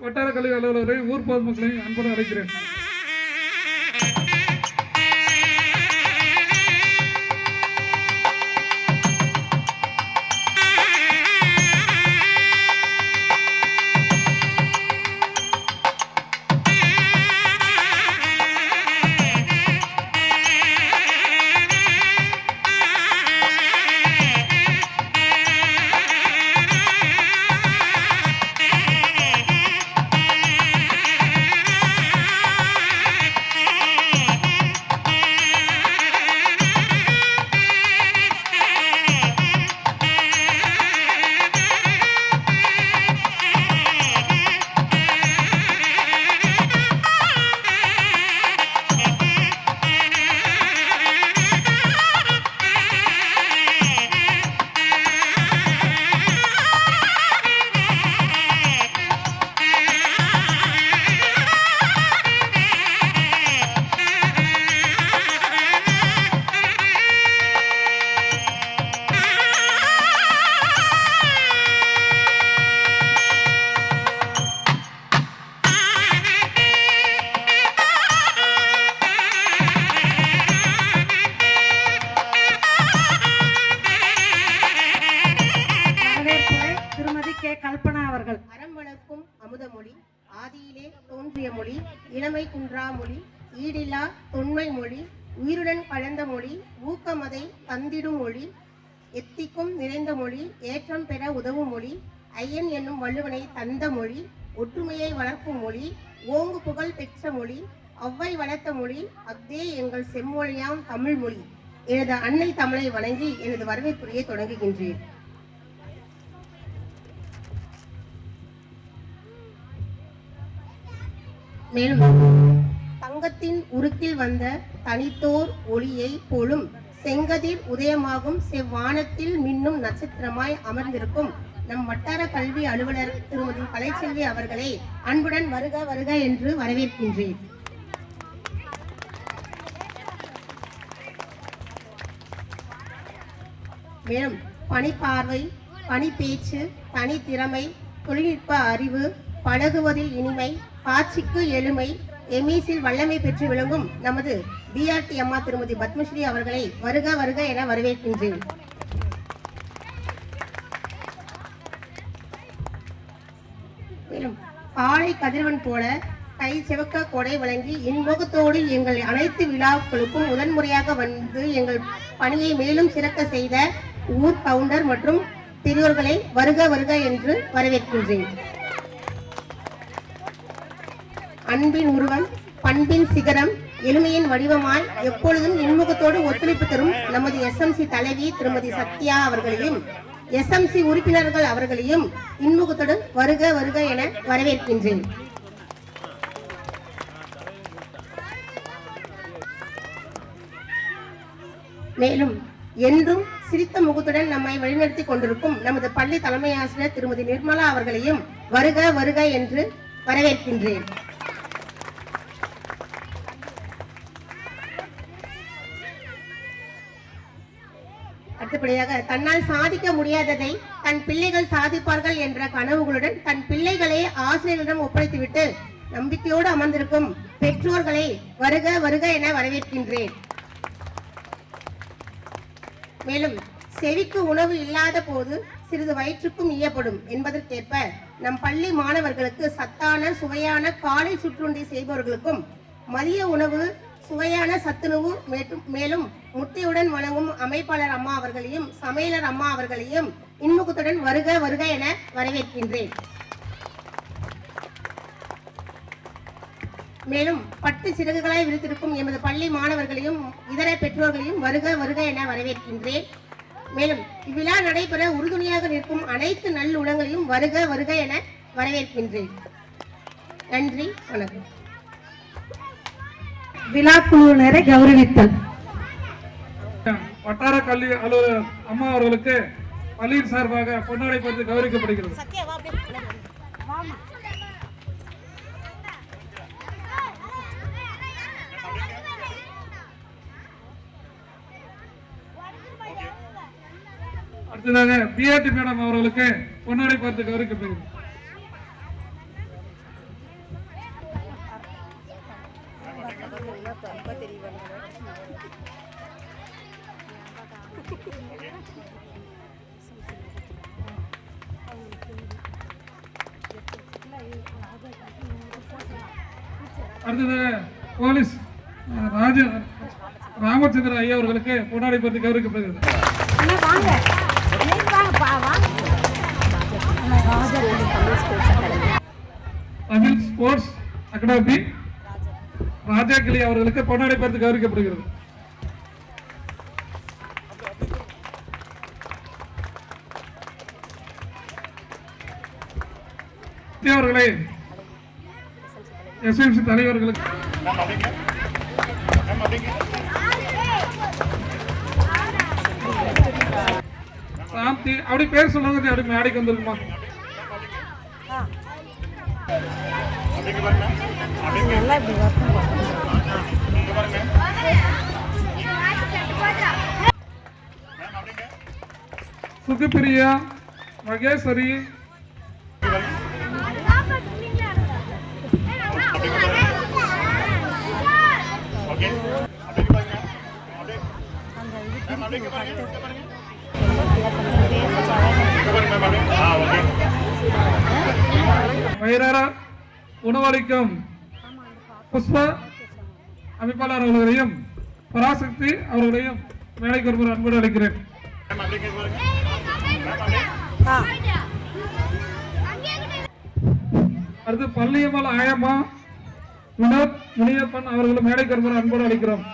வட்டார கல்வி அலுவலரை ஊர் பொதுமக்களை அன்புடன் அழைக்கிறேன். கல்பனா அவர்கள் அறம் வளர்க்கும் அமுதமொழி, ஆதியிலே தோன்றிய மொழி, இளமை குன்றா மொழி, ஈடில்லா தொன்மை மொழி, உயிருடன் கலந்த மொழி, ஊக்கமதை தந்திடும் மொழி, எத்திக்கும் நிறைந்த மொழி, ஏற்றம் பெற உதவும் மொழி, ஐயன் என்னும் வள்ளுவனை தந்த மொழி, ஒற்றுமையை வளர்க்கும் மொழி, ஓங்கு புகழ் பெற்ற மொழி, அவ்வை வளர்த்த மொழி, அஃதே எங்கள் செம்மொழியாம் தமிழ் மொழி. எனது அன்னை தமிழை வணங்கி எனது வரவேற்புரையை தொடங்குகின்றேன். மேலும் தங்கத்தின் உருக்கில் வந்த தனித்தோர் ஒளியை போலும் செங்கதிர் உதயமாகும் செவ்வானத்தில் மின்னும் நட்சத்திரமாய் அமர்ந்திருக்கும் நம் வட்டார கல்வி அலுவலர் திருமதி கலைச்செல்வி அவர்களை அன்புடன் வருக வருக என்று வரவேற்கின்றேன். மேலும் பணிப்பார்வை, பணிப்பேச்சு, தனித்திறமை, தொழில்நுட்ப அறிவு, பழகுவதில் இனிமை, காட்சிக்கு எளிமை, எமீஸில் வல்லமை பெற்று விளங்கும் நமது டிஆர்டி அம்மா திருமதி பத்மஸ்ரீ அவர்களை வருக வருக என வரவேற்கின்றேன். மேலும் காலை கதிரவன் போல கை சிவக்க கொடை வழங்கி இன்முகத்தோடு எங்கள் அனைத்து விழாக்களுக்கும் முதன்முறையாக வந்து எங்கள் பணியை மேலும் சிறக்க செய்த ஊர் கவுண்டர் மற்றும் பெரியோர்களை வருக வருக என்று வரவேற்கின்றேன். அன்பின் உருவம், பண்பின் சிகரம், எளிமையின் வடிவமாய் எப்பொழுதும் இன்முகத்தோடு ஒத்துழைப்பு தரும் நமது எஸ்எம்சி தலைவி திருமதி சத்யா அவர்களையும் எஸ்எம்சி உறுப்பினர்கள் அவர்களையும் இன்முகத்தோடு வருக வருக என வரவேற்கின்றேன். மேலும் என்றும் சிரித்த முகத்துடன் நம்மை வழிநடத்தி கொண்டிருக்கும் நமது பள்ளி தலைமை ஆசிரியர் திருமதி நிர்மலா அவர்களையும் வருக வருக என்று வரவேற்கின்றேன். அடுத்தபடியாக தன்னால் சாதிக்க முடியாததை தன் பிள்ளைகள் சாதிப்பார்கள் என்ற கனவுகளுடன் தன் பிள்ளைகளை ஆசிரியர்களிடம் ஒப்படைத்துவிட்டு நம்பிக்கையோடு அமர்ந்திருக்கும் பெற்றோர்களை வருக வருக என வரவேற்கின்றேன். மேலும் செவிக்கு உணவு இல்லாத போது சிறிது வயிற்றுக்கும் ஈயப்படும் என்பதற்கேற்ப நம் பள்ளி மாணவர்களுக்கு சத்தான சுவையான காலை சிற்றுண்டி செய்பவர்களுக்கும் மதிய உணவு சுவையான சத்துணவு மேலும் முட்டையுடன் வழங்கும் அமைப்பாளர் அம்மா அவர்களையும் சமையலர் அம்மா அவர்களையும் இன்முகத்துடன் வருக வருக என வரவேற்கின்றேன். மேலும் பட்டு சிறகுகளாய் விரித்திருக்கும் எமது பள்ளி மாணவர்களையும் இதர பெற்றோர்களையும் வருக வருக என வரவேற்கின்றேன். மேலும் இவ்விழா நடைபெற உறுதுணையாக நிற்கும் அனைத்து நல்லுள்ளங்களையும் வருக வருக என வரவேற்கின்றேன். நன்றி, வணக்கம். விழா குழுவினரை கௌரவித்தல். வட்டார கல்வி அலுவலர் அம்மா அவர்களுக்கு பள்ளியின் சார்பாக பொன்னாடை பற்றி கௌரவிக்கப்படுகிறது. அடுத்ததாக பிஆர்டி மேடம் அவர்களுக்கு பொன்னாடை பார்த்து கௌரவிக்கப்படுகிறது. அடுத்ததாக போலீஸ் ராமச்சந்திர ஐயா அவர்களுக்கு பொன்னாடை பார்த்து கௌரவிக்கப்படுகிறது. தமிழ் ஸ்போர்ட்ஸ் அகாடமி ராஜா கிளி அவர்களுக்கு பொன்னாடை பார்த்து கௌரவிக்கப்படுகிறது. அவர்களை எஸ்எம்சி தலைவர்களுக்கு சாந்தி அப்படி பேர் சொல்லுங்க, அப்படி மேடைக்கு வந்துருக்குமா? சுகுப்பிரியா, மகேஸ்வரி, வயிறார உணவளிக்கும் புஷ்பா அமைப்பாளர் அவர்களையும் பராசக்தி அவர்களையும் மேடைக்கு ஒருவர் அன்போடு அளிக்கிறேன். அடுத்து பள்ளியம்மாள் ஆயம்மா வினோத் முனியப்பன் அவர்களும் மேடைக்கு ஒருவர் அன்போடு அளிக்கிறோம்.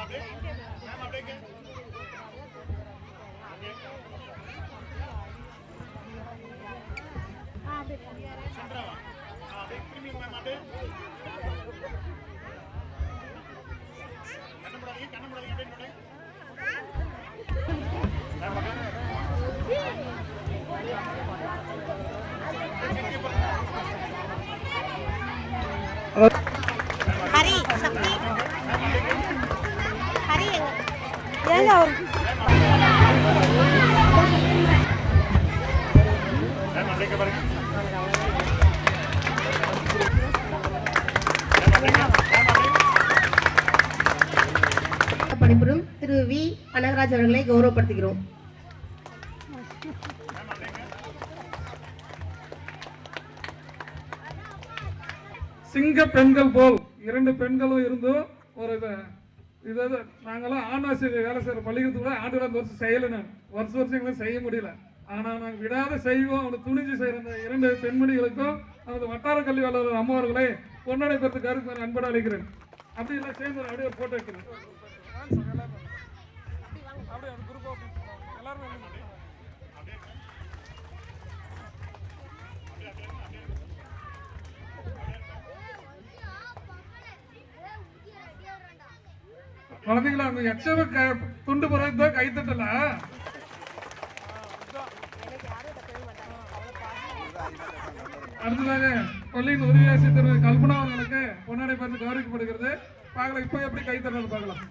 ஹரி சக்தி ஹரி பணிபுரியும் திரு வி கனகராஜ் அவர்களை கௌரவப்படுத்துகிறோம். சிங்க பெண்கள் போல் 2 பெண்களும் இருந்தும் ஒரு இதாவது நாங்களாம் ஆணாசிரியர் வேலை செய்யற பள்ளிக்கூடத்து கூட ஆண்டு வருஷம் செய்யலை. நான் வருஷம் எங்களுக்கு செய்ய முடியல. ஆனா நாங்கள் விடாத செய்வோம். அவனை துணிஞ்சு செய்யற அந்த 2 பெண்மணிகளுக்கும் நமது வட்டார கல்வி அலுவலர் அம்மா அவர்களை பொன்னாடை பெற்று கருத்து அன்போடு அழைக்கிறேன். அப்படி இல்லை சேர்ந்து அப்படியே ஒரு போட்டோ வைக்கிறேன். குழந்தைங்களா அந்த எச்சவ துண்டு போறது கை தட்டல. அடுத்ததாக பள்ளியின் உதவியாசிரியர் திரு கல்பனா அவர்களுக்கு பொன்னாடை பார்த்து கௌரவிக்கப்படுகிறது. பார்க்கலாம் இப்போ எப்படி கை தட்டல் பார்க்கலாம்.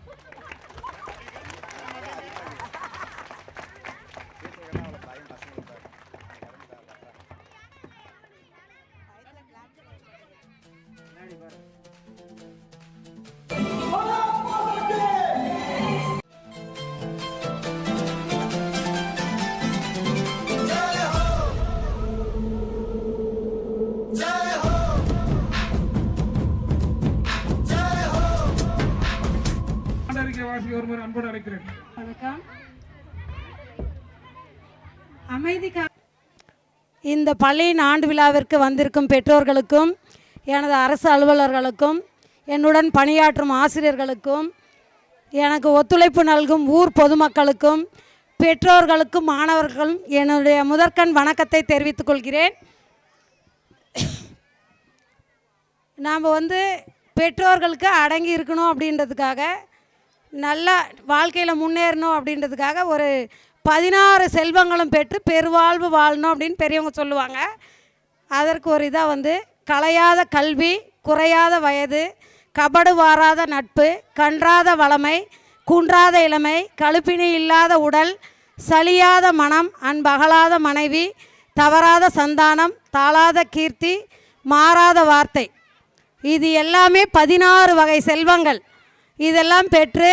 வாசிக்க வருமாறு அன்போடு அழைக்கிறேன். வணக்கம். அமைதி இந்த பள்ளியின் ஆண்டு விழாவிற்கு வந்திருக்கும் பெற்றோர்களுக்கும் எனது அரசு அலுவலர்களுக்கும் என்னுடன் பணியாற்றும் ஆசிரியர்களுக்கும் எனக்கு ஒத்துழைப்பு நல்கும் ஊர் பொதுமக்களுக்கும் பெற்றோர்களுக்கும் மாணவர்களும் என்னுடைய முதற்கண் வணக்கத்தை தெரிவித்துக் கொள்கிறேன். நாம் பெற்றோர்களுக்கு அடங்கி இருக்கணும் அப்படின்றதுக்காக, நல்லா வாழ்க்கையில் முன்னேறணும் அப்படின்றதுக்காக ஒரு 16 செல்வங்களும் பெற்று பெருவாழ்வு வாழணும் அப்படின்னு பெரியவங்க சொல்லுவாங்க. அதற்கு ஒரு இதாக கலையாத கல்வி, குறையாத வயது, கபடு வாராத நட்பு, கன்றாத வளமை, குன்றாத இளமை, கழுப்பினி இல்லாத உடல், சலியாத மனம், அன்பகலாத மனைவி, தவறாத சந்தானம், தாளாத கீர்த்தி, மாறாத வார்த்தை, இது எல்லாமே 16 வகை செல்வங்கள். இதெல்லாம் பெற்று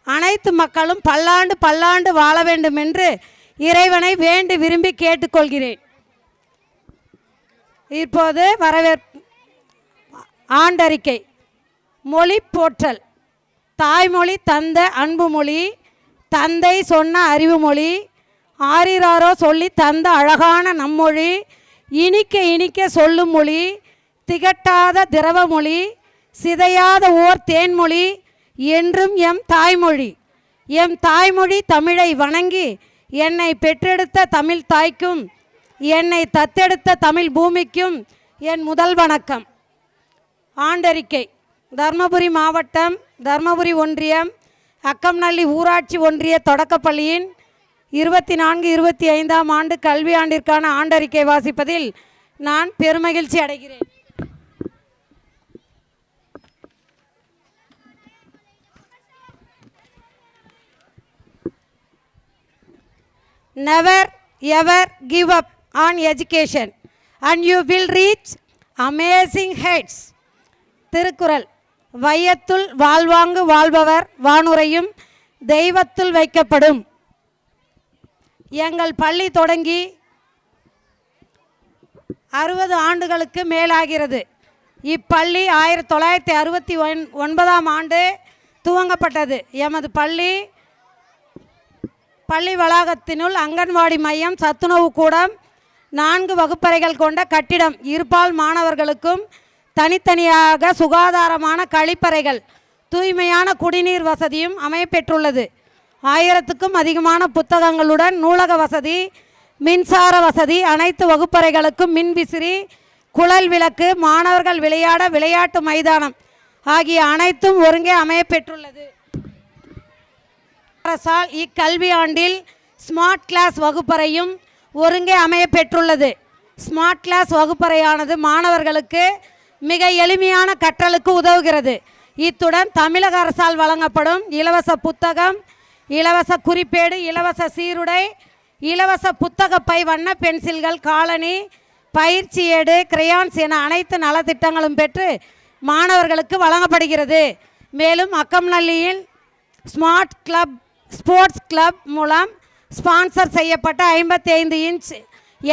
அனைத்து மக்களும் பல்லாண்டு பல்லாண்டு வாழ வேண்டும் என்று இறைவனை வேண்டி விரும்பி கேட்டுக்கொள்கிறேன். இப்போது ஆண்டறிக்கை. மொழி போற்றல். தாய்மொழி தந்த அன்பு மொழி, தந்தை சொன்ன அறிவு மொழி, ஆரிராரோ சொல்லி தந்த அழகான நம்மொழி, இனிக்க இனிக்க சொல்லும் மொழி, திகட்டாத திரவமொழி, சிதையாத ஓர் தேன்மொழி, என்றும் எம் தாய்மொழி. எம் தாய்மொழி தமிழை வணங்கி என்னை பெற்றெடுத்த தமிழ் தாய்க்கும் என்னை தத்தெடுத்த தமிழ் பூமிக்கும் என் முதல் வணக்கம். ஆண்டறிக்கை. தர்மபுரி மாவட்டம், தர்மபுரி ஒன்றியம், அக்கம்நள்ளி ஊராட்சி ஒன்றிய தொடக்கப்பள்ளியின் 24-25ஆம் ஆண்டு கல்வியாண்டிற்கான ஆண்டறிக்கை வாசிப்பதில் நான் பெருமகிழ்ச்சி அடைகிறேன். Never ever give up on education and you will reach amazing heights. Thirukkural. வையத்துள் வாழ்வாங்கு வாழ்பவர் வானுரையும் தெய்வத்துள் வைக்கப்படும். எங்கள் பள்ளி தொடங்கி 60 ஆண்டுகளுக்கு மேலாகிறது. இப்பள்ளி 1969ஆம் ஆண்டு துவங்கப்பட்டது. எமது பள்ளி வளாகத்தினுள் அங்கன்வாடி மையம், சத்துணவு கூடம், 4 வகுப்பறைகள் கொண்ட கட்டிடம், இருபால் மாணவர்களுக்கும் தனித்தனியாக சுகாதாரமான கழிப்பறைகள், தூய்மையான குடிநீர் வசதியும் அமையப்பெற்றுள்ளது. 1000க்கும் அதிகமான புத்தகங்களுடன் நூலக வசதி, மின்சார வசதி, அனைத்து வகுப்பறைகளுக்கும் மின்விசிறி, குழல் விளக்கு, மாணவர்கள் விளையாட விளையாட்டு மைதானம் ஆகிய அனைத்தும் ஒருங்கே அமையப்பெற்றுள்ளது. அரசால் இக்கல்வி ஆண்டில் ஸ்மார்ட் கிளாஸ் வகுப்பறையும் ஒருங்கே அமையப்பெற்றுள்ளது. ஸ்மார்ட் கிளாஸ் வகுப்பறையானது மாணவர்களுக்கு மிக எளிமையான கற்றலுக்கு உதவுகிறது. இத்துடன் தமிழக அரசால் வழங்கப்படும் இலவச புத்தகம், இலவச குறிப்பேடு, இலவச சீருடை, இலவச புத்தகப்பை, வண்ண பென்சில்கள், காலணி, பயிற்சி ஏடு, கிரையான்ஸ் என அனைத்து நலத்திட்டங்களும் பெற்று மாணவர்களுக்கு வழங்கப்படுகிறது. மேலும் அக்கம்நள்ளியில் ஸ்போர்ட்ஸ் கிளப் மூலம் ஸ்பான்சர் செய்யப்பட்ட 55 இன்ச்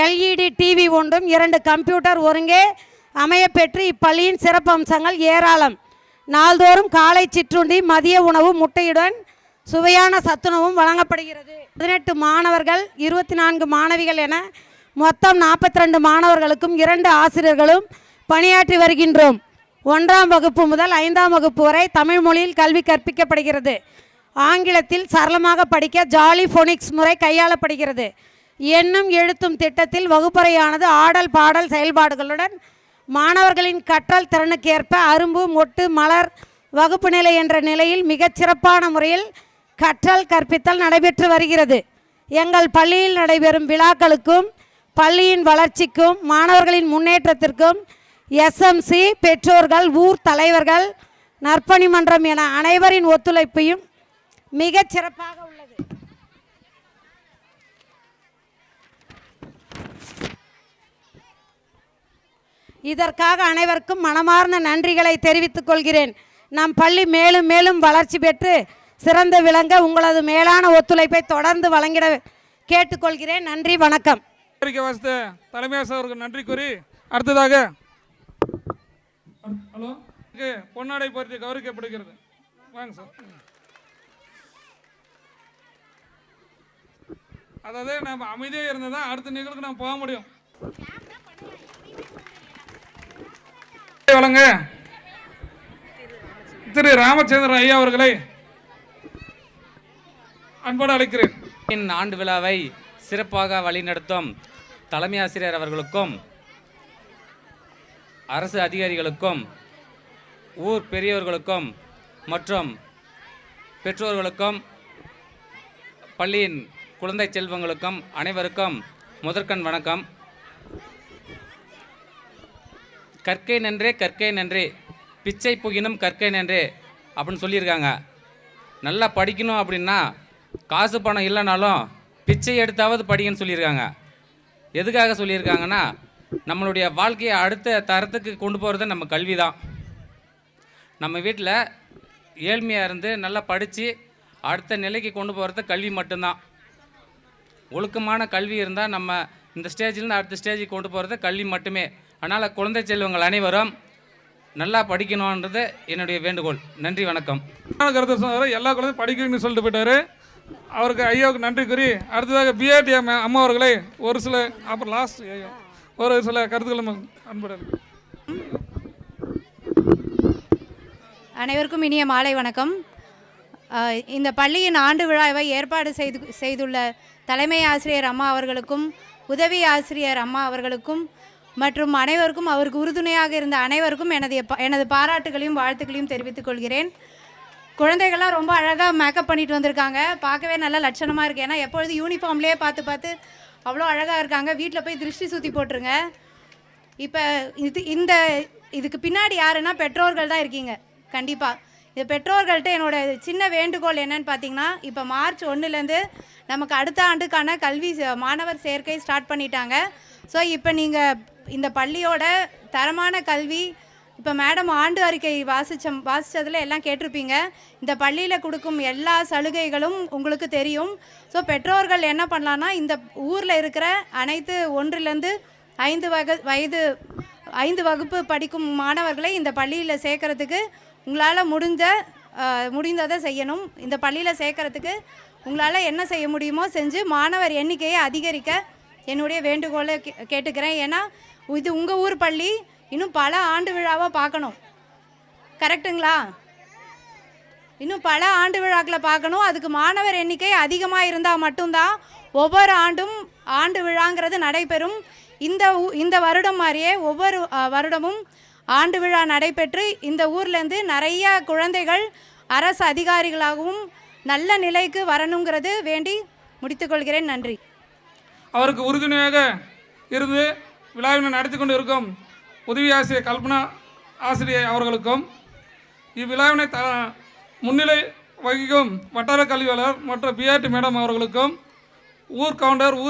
LED டிவி ஒன்றும் 2 கம்ப்யூட்டர் ஒருங்கே அமையப்பெற்று இப்பள்ளியின் சிறப்பம்சங்கள் ஏராளம். நாள்தோறும் காலை சிற்றுண்டி, மதிய உணவு, முட்டையுடன் சுவையான சத்துணவும் வழங்கப்படுகிறது. 18 மாணவர்கள், 24 மாணவிகள் என மொத்தம் 42 மாணவர்களுக்கும் 2 ஆசிரியர்களும் பணியாற்றி வருகின்றோம். 1ஆம் வகுப்பு முதல் 5ஆம் வகுப்பு வரை தமிழ் மொழியில் கல்வி கற்பிக்கப்படுகிறது. ஆங்கிலத்தில் சரளமாக படிக்க ஜாலி ஃபோனிக்ஸ் முறை கையாளப்படுகிறது. எண்ணும் எழுத்தும் திட்டத்தில் வகுப்பறையானது ஆடல் பாடல் செயல்பாடுகளுடன் மாணவர்களின் கற்றல் திறனுக்கு ஏற்ப அரும்பு, மொட்டு, மலர் வகுப்பு நிலை என்ற நிலையில் மிகச்சிறப்பான முறையில் கற்றல் கற்பித்தல் நடைபெற்று வருகிறது. எங்கள் பள்ளியில் நடைபெறும் விழாக்களுக்கும் பள்ளியின் வளர்ச்சிக்கும் மாணவர்களின் முன்னேற்றத்திற்கும் SMC, பெற்றோர்கள், ஊர் தலைவர்கள், நற்பணி மன்றம் என அனைவரின் ஒத்துழைப்பையும் மிகச் சிறப்பாக உள்ளது. இதற்காக அனைவருக்கும் மனமார்ந்த நன்றிகளை தெரிவித்துக் கொள்கிறேன். நம் பள்ளி மேலும் மேலும் வளர்ச்சி பெற்று சிறந்து விளங்க உங்களது மேலான ஒத்துழைப்பை தொடர்ந்து வழங்கிட கேட்டுக்கொள்கிறேன். நன்றி, வணக்கம். தலைமை ஆசிரியருக்கு நன்றி கூறி அடுத்ததாக பொன்னாடை பற்றி கௌரவிக்கப்படுகிறது. வாங்க சார். அதாவது நம்ம அமைதியாக இருந்தால் தான் அடுத்த நிகழ்வுக்கு நம்ம போக முடியும். வழங்க திரு ராமச்சந்திரன் ஐயா அவர்களை அன்போடு அழைக்கிறேன். ஆண்டு விழாவை சிறப்பாக வழிநடத்தும் தலைமை ஆசிரியர் அவர்களுக்கும் அரசு அதிகாரிகளுக்கும் ஊர் பெரியவர்களுக்கும் மற்றும் பெற்றோர்களுக்கும் பள்ளியின் குழந்தை செல்வங்களுக்கும் அனைவருக்கும் முதற்கண் வணக்கம். கற்கை நன்றே கற்கை நன்றே பிச்சை புகினும் கற்கை நன்றே அப்படின்னு சொல்லியிருக்காங்க. நல்லா படிக்கணும் அப்படின்னா காசு பணம் இல்லைனாலும் பிச்சை எடுத்தாவது படிக்கணும்னு சொல்லியிருக்காங்க. எதுக்காக சொல்லியிருக்காங்கன்னா நம்மளுடைய வாழ்க்கையை அடுத்த தரத்துக்கு கொண்டு போகிறது நம்ம கல்வி தான். நம்ம வீட்டில் ஏழ்மையாக இருந்து நல்லா படித்து அடுத்த நிலைக்கு கொண்டு போகிறது கல்வி மட்டும்தான். ஒழுக்கமான கல்வி இருந்தால் நம்ம இந்த ஸ்டேஜிலேருந்து அடுத்த ஸ்டேஜுக்கு கொண்டு போகிறது கல்வி மட்டுமே. அதனால் குழந்தை செல்வங்கள் அனைவரும் நல்லா படிக்கணுன்றது என்னுடைய வேண்டுகோள். நன்றி, வணக்கம். கருத்து சொன்னார், எல்லா குழந்தையும் படிக்கணும்னு சொல்லிட்டு போயிட்டார். அவருக்கு ஐயாவுக்கு நன்றி கூறி அடுத்ததாக பிஆர்டி அம்மா அவர்களை ஒரு சில அப்புறம் லாஸ்ட் ஐயா ஒரு சில கருத்துக்கள் அன்புடன். அனைவருக்கும் இனிய மாலை வணக்கம். இந்த பள்ளியின் ஆண்டு விழாவை ஏற்பாடு செய்துள்ள தலைமை ஆசிரியர் அம்மா அவர்களுக்கும் உதவி ஆசிரியர் அம்மா அவர்களுக்கும் மற்றும் அனைவருக்கும் அவருக்கு உறுதுணையாக இருந்த அனைவருக்கும் எனது பாராட்டுகளையும் வாழ்த்துக்களையும் தெரிவித்துக் கொள்கிறேன். குழந்தைகள்லாம் ரொம்ப அழகாக மேக்கப் பண்ணிட்டு வந்திருக்காங்க. பார்க்கவே நல்ல லட்சணமாக இருக்குது. ஏன்னா எப்பொழுது யூனிஃபார்ம்லேயே பார்த்து அவ்வளோ அழகாக இருக்காங்க. வீட்டில் போய் திருஷ்டி சுற்றி போட்டுருங்க. இப்போ இதுக்கு பின்னாடி யாருன்னா பெற்றோர்கள் தான் இருக்கீங்க. கண்டிப்பாக இது பெற்றோர்கள்ட்ட என்னோட சின்ன வேண்டுகோள் என்னன்னு பார்த்தீங்கன்னா, இப்போ மார்ச் 1லேருந்து நமக்கு அடுத்த ஆண்டுக்கான கல்வி மாணவர் சேர்க்கை ஸ்டார்ட் பண்ணிட்டாங்க. ஸோ இப்போ நீங்கள் இந்த பள்ளியோட தரமான கல்வி இப்போ மேடம் ஆண்டு அறிக்கை வாசித்ததில் எல்லாம் கேட்டிருப்பீங்க. இந்த பள்ளியில் கொடுக்கும் எல்லா சலுகைகளும் உங்களுக்கு தெரியும். ஸோ பெற்றோர்கள் என்ன பண்ணலான்னா, இந்த ஊரில் இருக்கிற அனைத்து 1லேருந்து 5 வகுப்பு படிக்கும் மாணவர்களை இந்த பள்ளியில் சேர்க்கறதுக்கு உங்களால் முடிந்ததை செய்யணும். இந்த பள்ளியில் சேர்க்கறதுக்கு உங்களால் என்ன செய்ய முடியுமோ செஞ்சு மாணவர் எண்ணிக்கையை அதிகரிக்க என்னுடைய வேண்டுகோளை கேட்டுக்கிறேன். ஏன்னா இது உங்கள் ஊர் பள்ளி, இன்னும் பல ஆண்டு விழாவை பார்க்கணும். கரெக்டுங்களா? இன்னும் பல ஆண்டு விழாக்களை பார்க்கணும். அதுக்கு மாணவர் எண்ணிக்கை அதிகமாக இருந்தால் மட்டும்தான் ஒவ்வொரு ஆண்டும் ஆண்டு விழாங்கிறது நடைபெறும். இந்த வருடம் மாதிரியே ஒவ்வொரு வருடமும் ஆண்டு விழா நடைபெற்று இந்த ஊர்லேருந்து நிறைய குழந்தைகள் அரசு அதிகாரிகளாகவும் நல்ல நிலைக்கு வரணுங்கிறது வேண்டி முடித்துக்கொள்கிறேன். நன்றி. அவருக்கு உறுதுணையாக இருந்து விழாவினை நடத்தி கொண்டு இருக்கும் உதவி ஆசிரியர் கல்பனா ஆசிரியர் அவர்களுக்கும் இவ்விழாவினை முன்னிலை வகிக்கும் வட்டார கல்வியாளர் மற்றும் பிஆர்டி மேடம் அவர்களுக்கும் ஊர் கவுண்டர்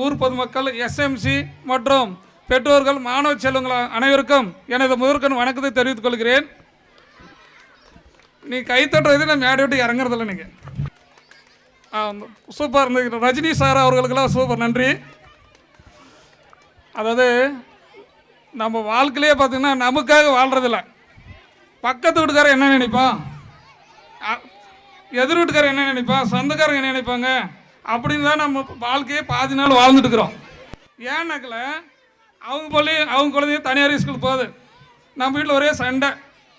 ஊர் பொதுமக்கள் எஸ்எம்சி மற்றும் பெற்றோர்கள் மாணவ செல்வங்கள் அனைவருக்கும் எனது முதற்கண் வணக்கத்தை தெரிவித்துக் கொள்கிறேன். நீ கைத்தட்டுறது நான் மேடை விட்டு இறங்குறதில்ல. நீங்கள் சூப்பர். இந்த ரஜினி சார் அவர்களுக்கெல்லாம் சூப்பர் நன்றி. அதாவது நம்ம வாழ்க்கையிலே பார்த்திங்கன்னா நமக்காக வாழ்கிறதில்ல. பக்கத்து வீட்டுக்காரர் என்ன நினைப்பான், எதிர் வீட்டுக்காரர் என்ன நினைப்பான், சொந்தக்காரங்க என்ன நினைப்பாங்க அப்படின்னு தான் நம்ம வாழ்க்கையே பாதி நாள் வாழ்ந்துட்டு இருக்கிறோம். ஏன்னாக்கல அவங்க குழந்தைய தனியார் ஸ்கூல் போகுது, நம்ம வீட்டில் ஒரே சண்டை.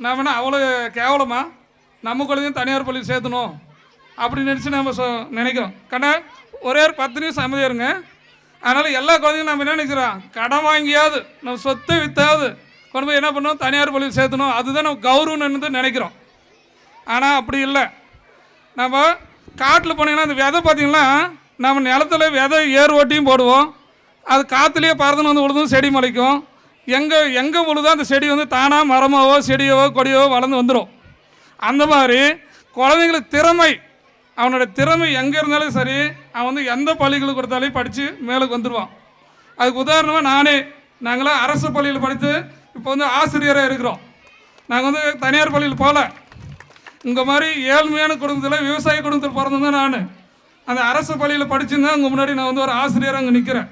நம்ம என்ன அவ்வளோ கேவலமாக நம்ம குழந்தையும் தனியார் பள்ளியில் சேர்த்தணும் அப்படின்னு நினச்சி நம்ம நினைக்கிறோம். கண்ணா ஒரே ஒரு 10 நிமிஷம் அமைதியாக இருங்க. அதனால் எல்லா குழந்தையும் நம்ம என்ன நினைக்கிறோம், கடன் வாங்கியாவது நம்ம சொத்தை விற்றாவது கொண்டு போய் என்ன பண்ணோம், தனியார் பள்ளியில் சேர்த்தணும். அதுதான் நம்ம கௌரவம்னு நினைக்கிறோம். ஆனால் அப்படி இல்லை. நம்ம காட்டில் போனீங்கன்னா அந்த விதை பார்த்திங்கன்னா நம்ம நிலத்துல விதை ஏர் ஓட்டியும் போடுவோம். அது காற்றுலேயே பறந்துன்னு வந்து விழுதும் செடி முளைக்கும். எங்கே விழுதோ அந்த செடி வந்து தானாக மரமாவோ செடியோ கொடியோ வளர்ந்து வந்துடும். அந்த மாதிரி குழந்தைங்களுக்கு திறமை, அவனோட திறமை எங்கே இருந்தாலும் சரி, அவன் வந்து எந்த பள்ளிகளுக்கு கொடுத்தாலும் படித்து மேலுக்கு வந்துடுவான். அதுக்கு உதாரணமாக நாங்களாம் அரசு பள்ளியில் படித்து இப்போ வந்து ஆசிரியராக இருக்கிறோம். நாங்கள் வந்து தனியார் பள்ளியில் போகல. உங்கள் மாதிரி ஏழ்மையான குடும்பத்தில் விவசாய குடும்பத்தில் பிறந்ததான் நான் அந்த அரசு பள்ளியில் படிச்சுருந்தேன். உங்கள் முன்னாடி நான் வந்து ஒரு ஆசிரியராக அங்கே நிற்கிறேன்.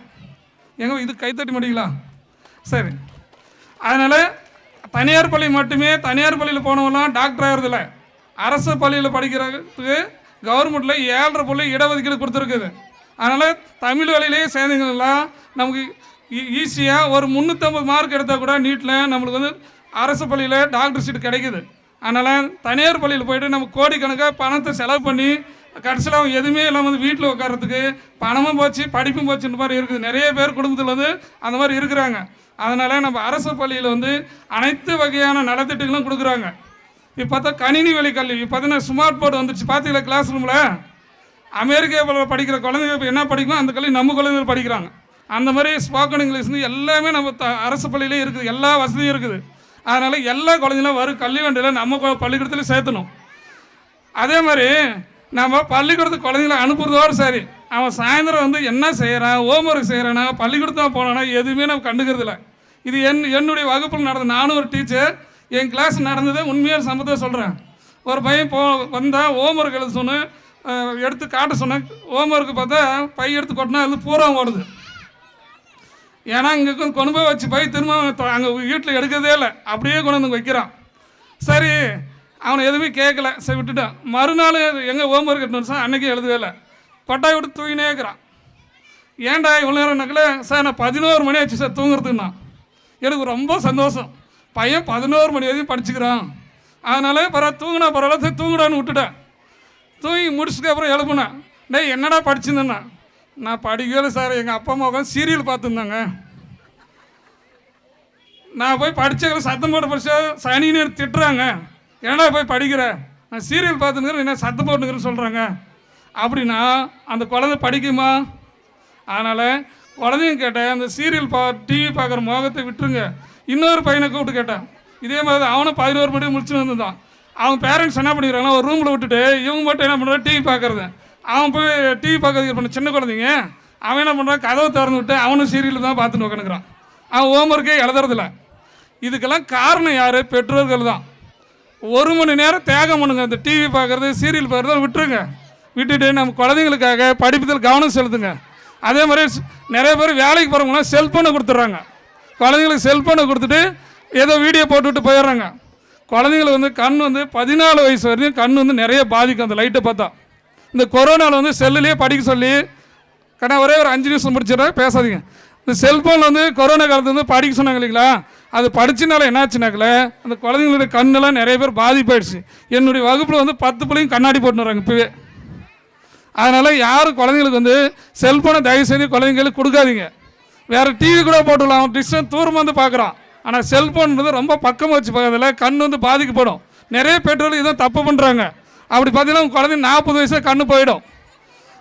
எங்கே இது கைத்தட்டி மாட்டீங்களா? சரி. அதனால் தனியார் பள்ளி மட்டுமே, தனியார் பள்ளியில் போனவங்களாம் டாக்டர் ஆகிறதில்ல. அரசு பள்ளியில் படிக்கிறதுக்கு கவர்மெண்ட்டில் 7.5% இடஒதுக்கீடு கொடுத்துருக்குது. அதனால் தமிழ் வழியிலேயே சேர்ந்தீங்கன்னா நமக்கு ஈஸியாக ஒரு 350 மார்க் எடுத்தால் கூட நீட்டில் நம்மளுக்கு வந்து அரசு பள்ளியில் டாக்டர் சீட் கிடைக்குது. அதனால் தனியார் பள்ளியில் போய்ட்டு நம்ம கோடிக்கணக்காக பணத்தை செலவு பண்ணி கடைசியில் அவங்க எதுவுமே இல்லாமல் வந்து வீட்டில் உட்காரத்துக்கு பணமும் போச்சு படிப்பும் போச்சுன்ற மாதிரி இருக்குது. நிறைய பேர் குடும்பத்தில் வந்து அந்த மாதிரி இருக்கிறாங்க. அதனால் நம்ம அரசு பள்ளியில் வந்து அனைத்து வகையான நலத்திட்டங்களும் கொடுக்குறாங்க. இப்போ பார்த்தா கணினி வழி கல்வி, இப்போ பார்த்தீங்கன்னா ஸ்மார்ட் போர்டு வந்துச்சு பார்த்தீங்களா கிளாஸ் ரூமில். அமெரிக்காவில் படிக்கிற குழந்தைங்க இப்போ என்ன படிக்கணும் அந்த கல்வி நம்ம குழந்தைகள் படிக்கிறாங்க. அந்த மாதிரி ஸ்போக்கன் இங்கிலீஷ் வந்து எல்லாமே நம்ம அரசு பள்ளியிலே இருக்குது, எல்லா வசதியும் இருக்குது. அதனால் எல்லா குழந்தைங்களும் வரும் கல்வி வண்டியில் நம்ம பள்ளிக்கூடத்தில் சேர்த்தணும். அதே மாதிரி நம்ம பள்ளிக்கூடத்துக்கு குழந்தைங்கள அனுப்புறதோடு சரி, அவன் சாயந்தரம் வந்து என்ன செய்கிறான், ஹோம்ஒர்க் செய்கிறானா, பள்ளிக்கூடத்தான் போனானா எதுவுமே நம்ம கண்டுக்கிறதில்ல. இது என்னுடைய வகுப்பில் நடந்த, நானும் ஒரு டீச்சர், என் கிளாஸ் நடந்தது உண்மையான சம்பவத்தை சொல்கிறேன். ஒரு பையன் வந்தால் ஹோம்ஒர்க் எழுத சொன்னேன், எடுத்து காட்ட சொன்னேன். ஹோம்ஒர்க்கு பார்த்தா பை எடுத்து கொட்டினா அது பூரா ஓடுது. ஏன்னா இங்கே கொண்டு போய் வச்சு பை திரும்ப அங்கே வீட்டில் எடுக்கிறதே இல்லை, அப்படியே கொண்டு வந்து வைக்கிறான். சரி அவனை எதுவுமே கேட்கல, சரி விட்டுட்டான். மறுநாள் எங்கே ஹோம்ஒர்க் எடுத்துன்னு சார் அன்றைக்கி எழுதவே இல்லை, கொட்டாய் விட்டு தூங்கினே இருக்கிறான். ஏன்டா இவ்வளோ நேரம்னாக்கல, சார் நான் 11 மணி ஆச்சு சார் தூங்குறதுன்னா. எனக்கு ரொம்ப சந்தோஷம், பையன் 11 மணி வரைக்கும் படிச்சுக்கிறான். அதனால தூங்கினா பரவாயில்ல, சரி தூங்குடான்னு விட்டுட்டேன். தூங்கி முடிச்சதுக்கு அப்புறம் எழுப்புனேன், டேய் என்னடா படிச்சுருந்தேன்னா. நான் படிக்கல சார், எங்கள் அப்பா அம்மா உட்காந்து சீரியல் பார்த்துருந்தாங்க, நான் போய் படித்த சத்தம் போட்டு படித்தா சனின்னு திட்டுறாங்க, என்னடா போய் படிக்கிற, நான் சீரியல் பார்த்துன்னு என்ன சத்தம் போட்டுக்கிறேன்னு சொல்கிறாங்க அப்படின்னா அந்த குழந்தை படிக்குமா? அதனால் குழந்தைங்க கேட்டேன், அந்த சீரியல் டிவி பார்க்குற மோகத்தை விட்டுருங்க. இன்னொரு பையனை கூப்பிட்டு கேட்டேன், இதே மாதிரி அவனும் 11 மணி முடிச்சுன்னு வந்துதான். அவங்க பேரண்ட்ஸ் என்ன பண்ணிக்கிறாங்கன்னா ஒரு ரூமில் விட்டுட்டு இவங்க மட்டும் என்ன பண்ணுறான் டிவி பார்க்குறது. அவன் போய் டிவி பார்க்கறதுக்கு பண்ண சின்ன குழந்தைங்க, அவன் என்ன பண்ணுறான் கதவை திறந்து விட்டு அவனும் சீரியல் தான் பார்த்துட்டு உட்காந்துக்கிறான். அவன் ஹோம்ஒர்க்கே எழுதுறதில்ல. இதுக்கெல்லாம் காரணம் யார்? பெற்றோர்கள் தான். 1 மணி நேரம் தியாகம் பண்ணுங்க, இந்த டிவி பார்க்குறது சீரியல் பார்க்குறத விட்டுருங்க. விட்டுட்டு நம்ம குழந்தைங்களுக்காக படிப்பதில் கவனம் செலுத்துங்க. அதே மாதிரி நிறைய பேர் வேலைக்கு போகிறவங்களாம் செல்ஃபோனை கொடுத்துட்றாங்க. குழந்தைங்களுக்கு செல்ஃபோனை கொடுத்துட்டு ஏதோ வீடியோ போட்டுவிட்டு போயிடுறாங்க. குழந்தைங்களுக்கு வந்து கண் வந்து 14 வயசு வரைக்கும் கண் வந்து நிறைய பாதிக்கும் அந்த லைட்டை பார்த்தா. இந்த கொரோனாவில் வந்து செல்லுலேயே படிக்க சொல்லி ஒரே ஒரு 5 நிமிஷம் முடிச்சிடறேன், பேசாதீங்க. இந்த செல்ஃபோனில் வந்து கொரோனா காலத்தில் வந்து படிக்க சொன்னாங்க இல்லைங்களா, அது படிச்சினால என்னாச்சுனாக்கல அந்த குழந்தைங்களுடைய கண்ணெல்லாம் நிறைய பேர் பாதிப்பாயிடுச்சு. என்னுடைய வகுப்பில் வந்து 10 பிள்ளைங்க கண்ணாடி போட்டுன்னு வராங்க இப்போவே. அதனால் யாரும் குழந்தைங்களுக்கு வந்து செல்ஃபோனை தயவு செய்து குழந்தைங்களுக்கு கொடுக்காதீங்க. வேறு டிவி கூட போட்டுடலாம், டிஸ்டன்ஸ் தூரமாக வந்து பார்க்குறான். ஆனால் செல்ஃபோன்றது ரொம்ப பக்கமாக வச்சு பார்க்கறதில்ல, கண் வந்து பாதிக்கப்படும். நிறைய பெற்றோர்கள் இதான் தப்பு பண்ணுறாங்க. அப்படி பார்த்தீங்கன்னா உங்கள் குழந்தை 40 வயசில் கண்ணு போயிடும்.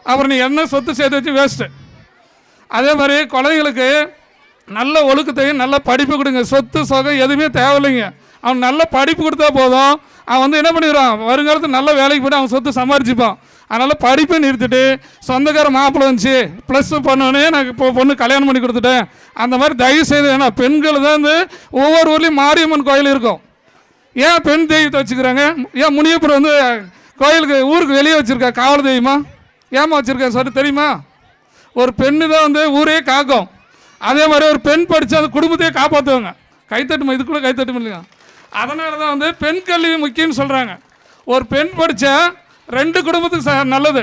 அப்புறம் நீ என்ன சொத்து சேர்த்து வச்சு வேஸ்ட்டு. அதே மாதிரி குழந்தைங்களுக்கு நல்ல ஒழுக்கத்தையும் நல்ல படிப்பு கொடுங்க. சொத்து சொகம் எதுவுமே தேவையில்லைங்க. அவன் நல்ல படிப்பு கொடுத்தா போதும். அவன் வந்து என்ன பண்ணிடுறான், வருங்காலத்தில் நல்ல வேலைக்கு போய்ட்டு அவன் சொத்து சம்பாரிச்சுப்பான். அதனால் படிப்பை நிறுத்திட்டு சொந்தக்கார மாப்பிள்ளை வந்துச்சு ப்ளஸ் பண்ணோன்னே நான் இப்போ பொண்ணு கல்யாணம் பண்ணி கொடுத்துட்டேன் அந்த மாதிரி தயவு செய்து. ஏன்னா பெண்கள் தான் வந்து ஒவ்வொரு ஊர்லேயும் மாரியம்மன் கோயில் இருக்கும். ஏன் பெண் தெய்வத்தை வச்சுக்கிறாங்க? ஏன் முனியப்பர் வந்து கோயிலுக்கு ஊருக்கு வெளியே வச்சுருக்கா காவல் தெய்வமா? ஏமா வச்சுருக்கேன் சொல்லி தெரியுமா? ஒரு பெண்ணு தான் வந்து ஊரே காக்கும். அதே மாதிரி ஒரு பெண் படித்து அந்த குடும்பத்தையே காப்பாற்றுவாங்க. கைத்தட்டுமா, இது கூட கைத்தட்டும் இல்லைங்க. அதனால தான் வந்து பெண் கல்வி முக்கியம்னு சொல்கிறாங்க. ஒரு பெண் படித்தா 2 குடும்பத்துக்கு நல்லது,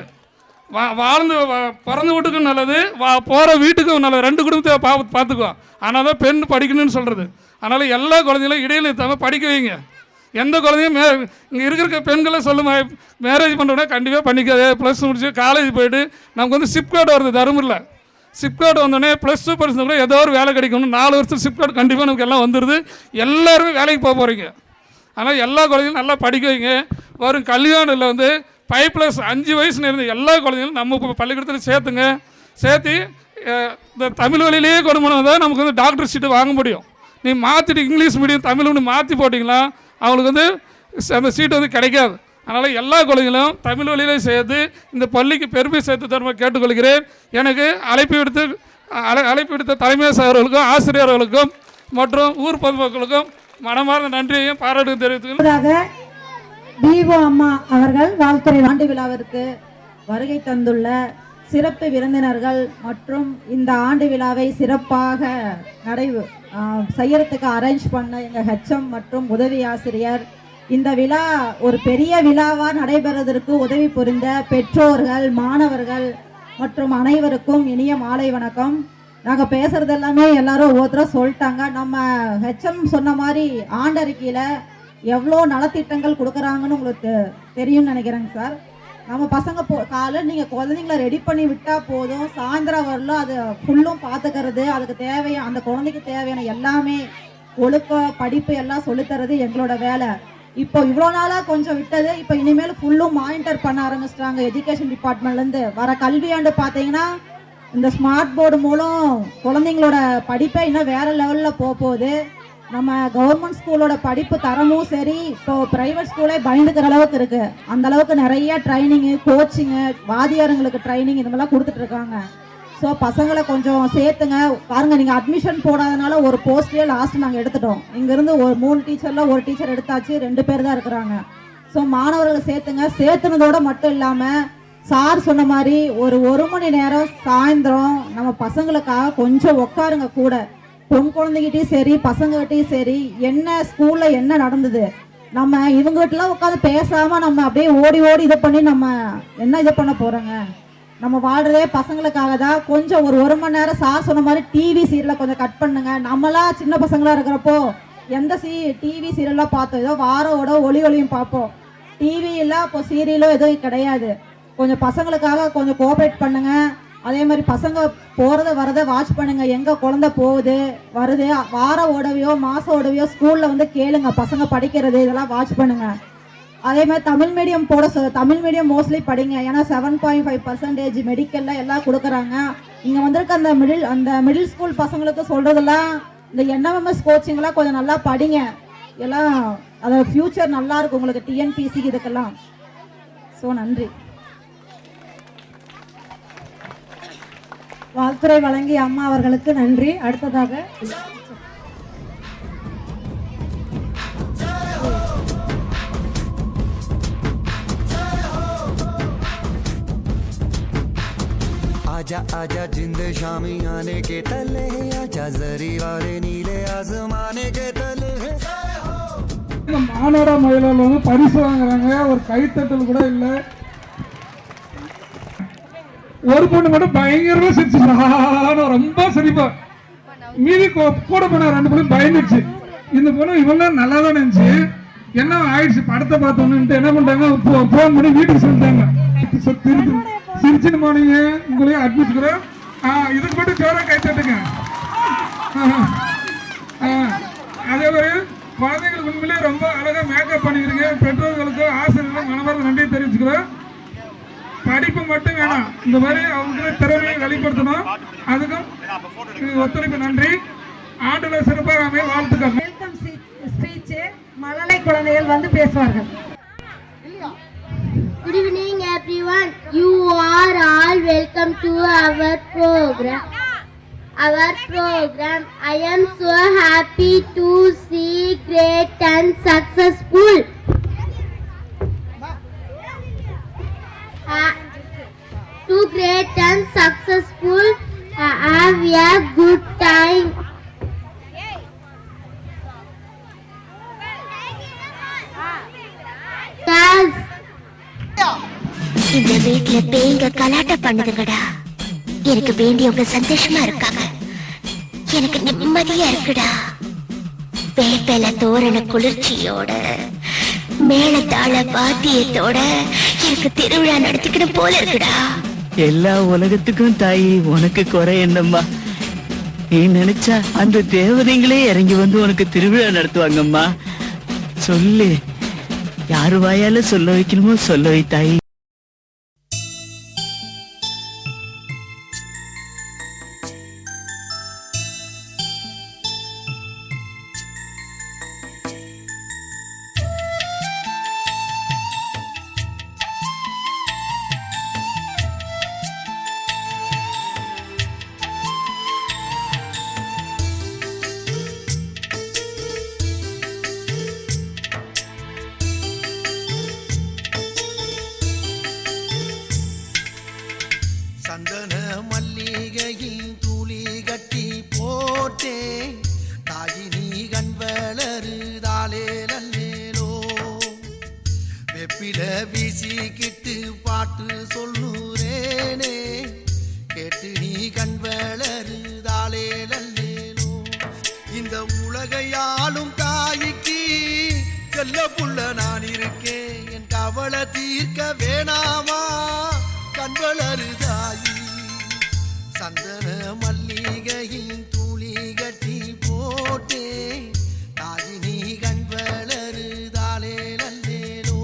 வாழ்ந்து பிறந்த வீட்டுக்கும் நல்லது, போகிற வீட்டுக்கும் நல்லது, 2 குடும்பத்தை பார்த்துக்குவோம். ஆனால் தான் பெண் படிக்கணும்னு சொல்கிறது. அதனால் எல்லா குழந்தைங்களும் இடையில தவிர படிக்க வைங்க. எந்த குழந்தையும் இங்கே இருக்கிற பெண்களை சொல்லுமா மேரேஜ் பண்ணுறோன்னா கண்டிப்பாக பண்ணிக்காது. ப்ளஸ் முடிச்சு காலேஜ் போய்ட்டு நமக்கு வந்து சிப்கார்டு வருது தருமபுரியில். சிப்கார்டு வந்தோடனே +2 படிச்சது கூட ஏதோ ஒரு வேலை கிடைக்கணும். 4 வருஷம் சிப்கார்டு கண்டிப்பாக நமக்கு எல்லாம் வந்துடுது. எல்லாருமே வேலைக்கு போக போகிறீங்க. அதனால் எல்லா குழந்தைங்களும் நல்லா படிக்க வைங்க. வரும் கல்யாணில் வந்து 5+5 வயசுல இருந்து எல்லா குழந்தைங்களும் நம்ம பள்ளிக்கூடத்தில் சேர்த்துங்க. சேர்த்து இந்த தமிழ் வழியிலேயே கொண்டு போனால் தான் நமக்கு வந்து டாக்டர் சீட்டு வாங்க முடியும். நீ மாற்றிட்டு இங்கிலீஷ் மீடியம் தமிழ் ஒன்று மாற்றி போட்டிங்களா அவங்களுக்கு வந்து அந்த சீட்டு வந்து கிடைக்காது. அதனால் எல்லா குழந்தைகளும் தமிழ் வழியிலே சேர்த்து இந்த பள்ளிக்கு பெருமை சேர்த்து தருமாறு கேட்டுக்கொள்கிறேன். எனக்கு அழைப்பு விடுத்த தலைமை அவர்களுக்கும் ஆசிரியர்களுக்கும் மற்றும் ஊர் பொதுமக்களுக்கும் மனமார்ந்த நன்றியையும் பாராட்டு தெரிவித்துக்கிறேன். தீபோ அம்மா அவர்கள் வாழ்த்துறை ஆண்டு விழாவிற்கு வருகை தந்துள்ள சிறப்பு விருந்தினர்கள் மற்றும் இந்த ஆண்டு விழாவை சிறப்பாக செய்யறதுக்கு அரேஞ்ச் பண்ண எங்கள் ஹெச்எம் மற்றும் உதவி ஆசிரியர், இந்த விழா ஒரு பெரிய விழாவாக நடைபெறுவதற்கு உதவி புரிந்த பெற்றோர்கள், மாணவர்கள் மற்றும் அனைவருக்கும் இனிய மாலை வணக்கம். நாங்கள் பேசுறது எல்லாமே எல்லாரும் ஒவ்வொருத்தரும் சொல்லிட்டாங்க. நம்ம ஹெச்எம் சொன்ன மாதிரி ஆண்டறிக்கையில் எவ்வளோ நலத்திட்டங்கள் கொடுக்குறாங்கன்னு உங்களுக்கு தெரியும்னு நினைக்கிறேங்க சார். நம்ம பசங்க காலையில் நீங்கள் குழந்தைங்கள ரெடி பண்ணி விட்டால் போதும், சாயந்தரம் வரலும் அது ஃபுல்லும் பார்த்துக்கிறது, அதுக்கு தேவையான அந்த குழந்தைக்கு தேவையான எல்லாமே ஒழுக்கம் படிப்பு எல்லாம் சொல்லித்தரது எங்களோட வேலை. இப்போ இவ்வளோ நாளாக கொஞ்சம் விட்டது, இப்போ இனிமேல் ஃபுல்லும் மானிட்டர் பண்ண ஆரம்பிச்சிட்டாங்க எஜுகேஷன் டிபார்ட்மெண்ட்லேருந்து. வர கல்வியாண்டு பார்த்தீங்கன்னா இந்த ஸ்மார்ட் போர்டு மூலம் குழந்தைங்களோட படிப்பை இன்னும் வேறு லெவலில் போகுது. நம்ம கவர்மெண்ட் ஸ்கூலோட படிப்பு தரமும் சரி, இப்போ ப்ரைவேட் ஸ்கூலே பயந்துக்கிற அளவுக்கு இருக்குது. அந்த அளவுக்கு நிறைய ட்ரைனிங்கு, கோச்சிங்கு, வாதியாருங்களுக்கு ட்ரைனிங் இது மாதிரிலாம் கொடுத்துட்ருக்காங்க. ஸோ பசங்களை கொஞ்சம் சேர்த்துங்க. பாருங்கள், நீங்கள் அட்மிஷன் போடாதனால ஒரு போஸ்ட்லேயே லாஸ்ட்டு நாங்கள் எடுத்துட்டோம். இங்கேருந்து ஒரு 3 டீச்சரில் ஒரு டீச்சர் எடுத்தாச்சு, 2 பேர் தான் இருக்கிறாங்க. ஸோ மாணவர்களை சேர்த்துங்க. சேர்த்துனதோடு மட்டும் இல்லாமல் சார் சொன்ன மாதிரி ஒரு மணி நேரம் சாயந்தரம் நம்ம பசங்களுக்காக கொஞ்சம் உட்காருங்க கூட. பொன் குழந்தைகிட்டையும் சரி பசங்ககிட்டையும் சரி என்ன ஸ்கூலில் என்ன நடந்தது, நம்ம இவங்ககிட்டலாம் உட்காந்து பேசாமல் நம்ம அப்படியே ஓடி ஓடி இதை பண்ணி நம்ம என்ன இது பண்ண போகிறோங்க? நம்ம வாழ்றதே பசங்களுக்காக தான். கொஞ்சம் ஒரு மணி நேரம் சார் சொன்ன மாதிரி டிவி சீரியலை கொஞ்சம் கட் பண்ணுங்க. நம்மளாம் சின்ன பசங்களாக இருக்கிறப்போ எந்த டிவி சீரியலாக பார்த்தோம், ஏதோ வாரோட ஒளியும் பார்ப்போம். டிவியில் இப்போ சீரியலோ எதுவும் கிடையாது. கொஞ்சம் பசங்களுக்காக கொஞ்சம் கோஆப்ரேட் பண்ணுங்க. அதே மாதிரி பசங்க போகிறத வரதை வாட்ச் பண்ணுங்க, எங்கே குழந்தை போகுது வருது, வார ஓடவையோ மாதம் ஓடவையோ ஸ்கூலில் வந்து கேளுங்க, பசங்க படிக்கிறது இதெல்லாம் வாட்ச் பண்ணுங்க. அதே மாதிரி Tamil medium Tamil medium mostly படிங்க. ஏன்னா 7.5% மெடிக்கலில் எல்லாம் கொடுக்குறாங்க. இங்கே வந்திருக்க அந்த மிடில் ஸ்கூல் பசங்களுக்கு சொல்கிறதெல்லாம் இந்த என்எம்எஸ் கோச்சிங்லாம் கொஞ்சம் நல்லா படிங்க. எல்லாம் அதோட ஃப்யூச்சர் நல்லா இருக்கும் உங்களுக்கு, டிஎன்பிசிக்கு இதுக்கெல்லாம். ஸோ நன்றி. வாழ்த்துறை வழங்கிய அம்மா அவர்களுக்கு நன்றி. அடுத்ததாக आजा आजा जिंद शामी आने के तले, आजा जरी वाले नीले आसमाने के तले. மாநாட மயிலால் வந்து பரிசு வாங்குறாங்க, ஒரு கைத்தட்டல் கூட இல்லை. ஒரு பொண்ணு மட்டும் பயங்கரமா சிரிச்சு ரொம்ப சிரிப்பா, மீதி கூட போன 2 பொண்ணு பயந்துச்சு. இந்த பொண்ணு இவங்க நல்லா தான் இருந்துச்சு, என்ன ஆயிடுச்சு படத்தை பார்த்தோன்னு என்ன பண்ணிட்டாங்க, போன் பண்ணி வீட்டுக்கு சொல்லிட்டாங்க. சிரிச்சுன்னு போனீங்க, உங்களையும் அட்மிச்சுக்கிறோம். இதுக்கு மட்டும் ஜோரா கை தட்டுங்க. அதே மாதிரி குழந்தைங்களுக்கு உண்மையிலேயே ரொம்ப அழகா மேக்கப் பண்ணிக்கிறீங்க. பெற்றோர்களுக்கும் ஆசிரியர்களுக்கும் மனமார்ந்த நன்றி தெரிவிச்சுக்கிறோம். படிப்பு மட்டும் வேணாம், இந்த மாதிரி அவங்களுக்கு திறமையை வெளிப்படுத்தணும். அதுக்கும் ஒத்துழைப்பு நன்றி. ஆண்டுல சிறப்பாக அமைய வாழ்த்துக்கள். வெல்கம் ஸ்பீச் மழலை குழந்தைகள் வந்து பேசுவார்கள். Good evening everyone. You are all welcome to our program. I am so happy to see great and successful. To great and successful have a good time. Guys, இந்த வீட்டுல பேய்ங்க கலாட்டம் பண்ணுதுங்கடா. எனக்கு வேண்டியவங்க சந்தோஷமா இருக்காங்க, எனக்கு நிம்மதியா இருக்குடா. வேப்பல தோரண குளிர்ச்சியோட மேளதாள வாத்தியத்தோட எனக்கு திருவிழா நடத்திக்கணும் போல இருக்குடா. எல்லா உலகத்துக்கும் தாயி உனக்கு குறை என்னம்மா? நீ நினைச்சா அந்த தேவதைங்களே இறங்கி வந்து உனக்கு திருவிழா நடத்துவாங்கம்மா. சொல்லு, யாரு வாயால சொல்ல வைக்கணுமோ சொல்ல வை தாயி. சந்தன மல்லிகையில் தூளி கட்டி போட்டேன், தாயினி கண் வளருதாலே நல்லேலோ. வெப்பில வீசிக்கிட்டு பாட்டு சொல்லுறேனே, கேட்டு நீ கண் வளருதாலே நல்லேனோ. இந்த உலகையாளும் தாய்க்கு செல்ல புள்ள நான் இருக்கேன், என் கவலை தீர்க்க வேணாமா கண் வளருதாயி. சந்தன மல்லிகையின் துளி கட்டி போட்டே தாயி நீ கண் வளருதாலே நல்லேனோ.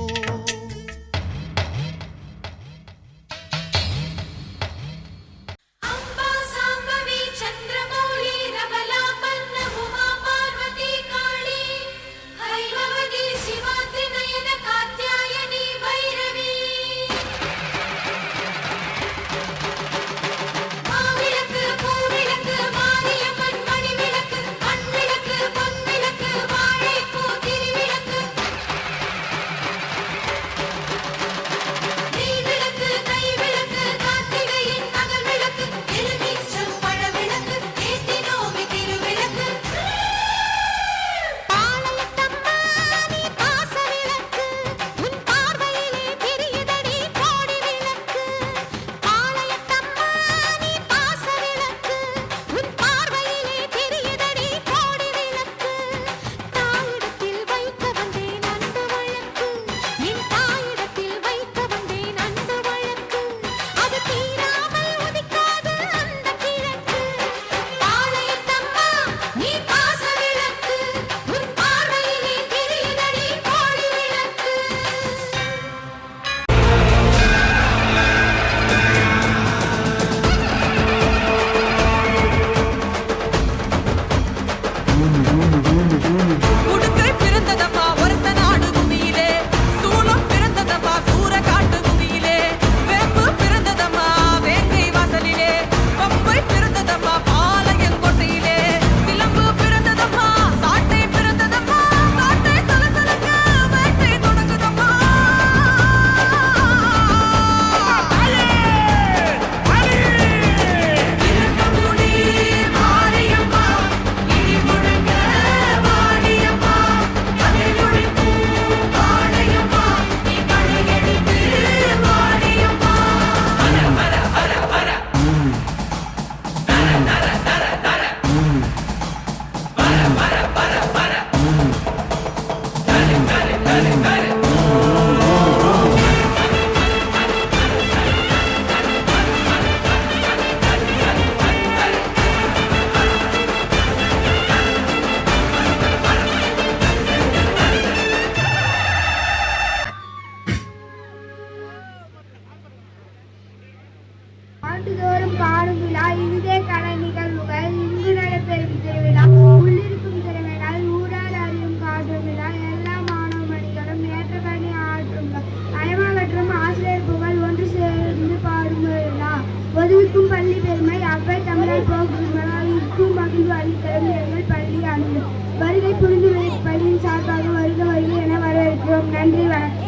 ஆண்டுதோறும் காணும் விழா இனிதே கலை நிகழ்வுகள் இங்கு நடைபெறும் திருவிழா உள்ளிருக்கும் திறமைகள் ஊரார் அறியும் காட்டும் விழா எல்லா மாணவ மணிகளும் ஏற்ற பணி ஆற்றும் நயமா மற்றும் ஆசிரியர் புகழ் ஒன்று சேர்ந்து பாடும் விழா ஒதுவிக்கும் பள்ளி பெருமை அவ்வை தமிழை போக்கும் இருக்கும் மகிழ்வு அளித்தரும் எங்கள் பள்ளி ஆண்டு வருகை புரிந்து பள்ளியின் சார்பாக வருக வருகை என வரவேற்கிறோம். நன்றி, வணக்கம்.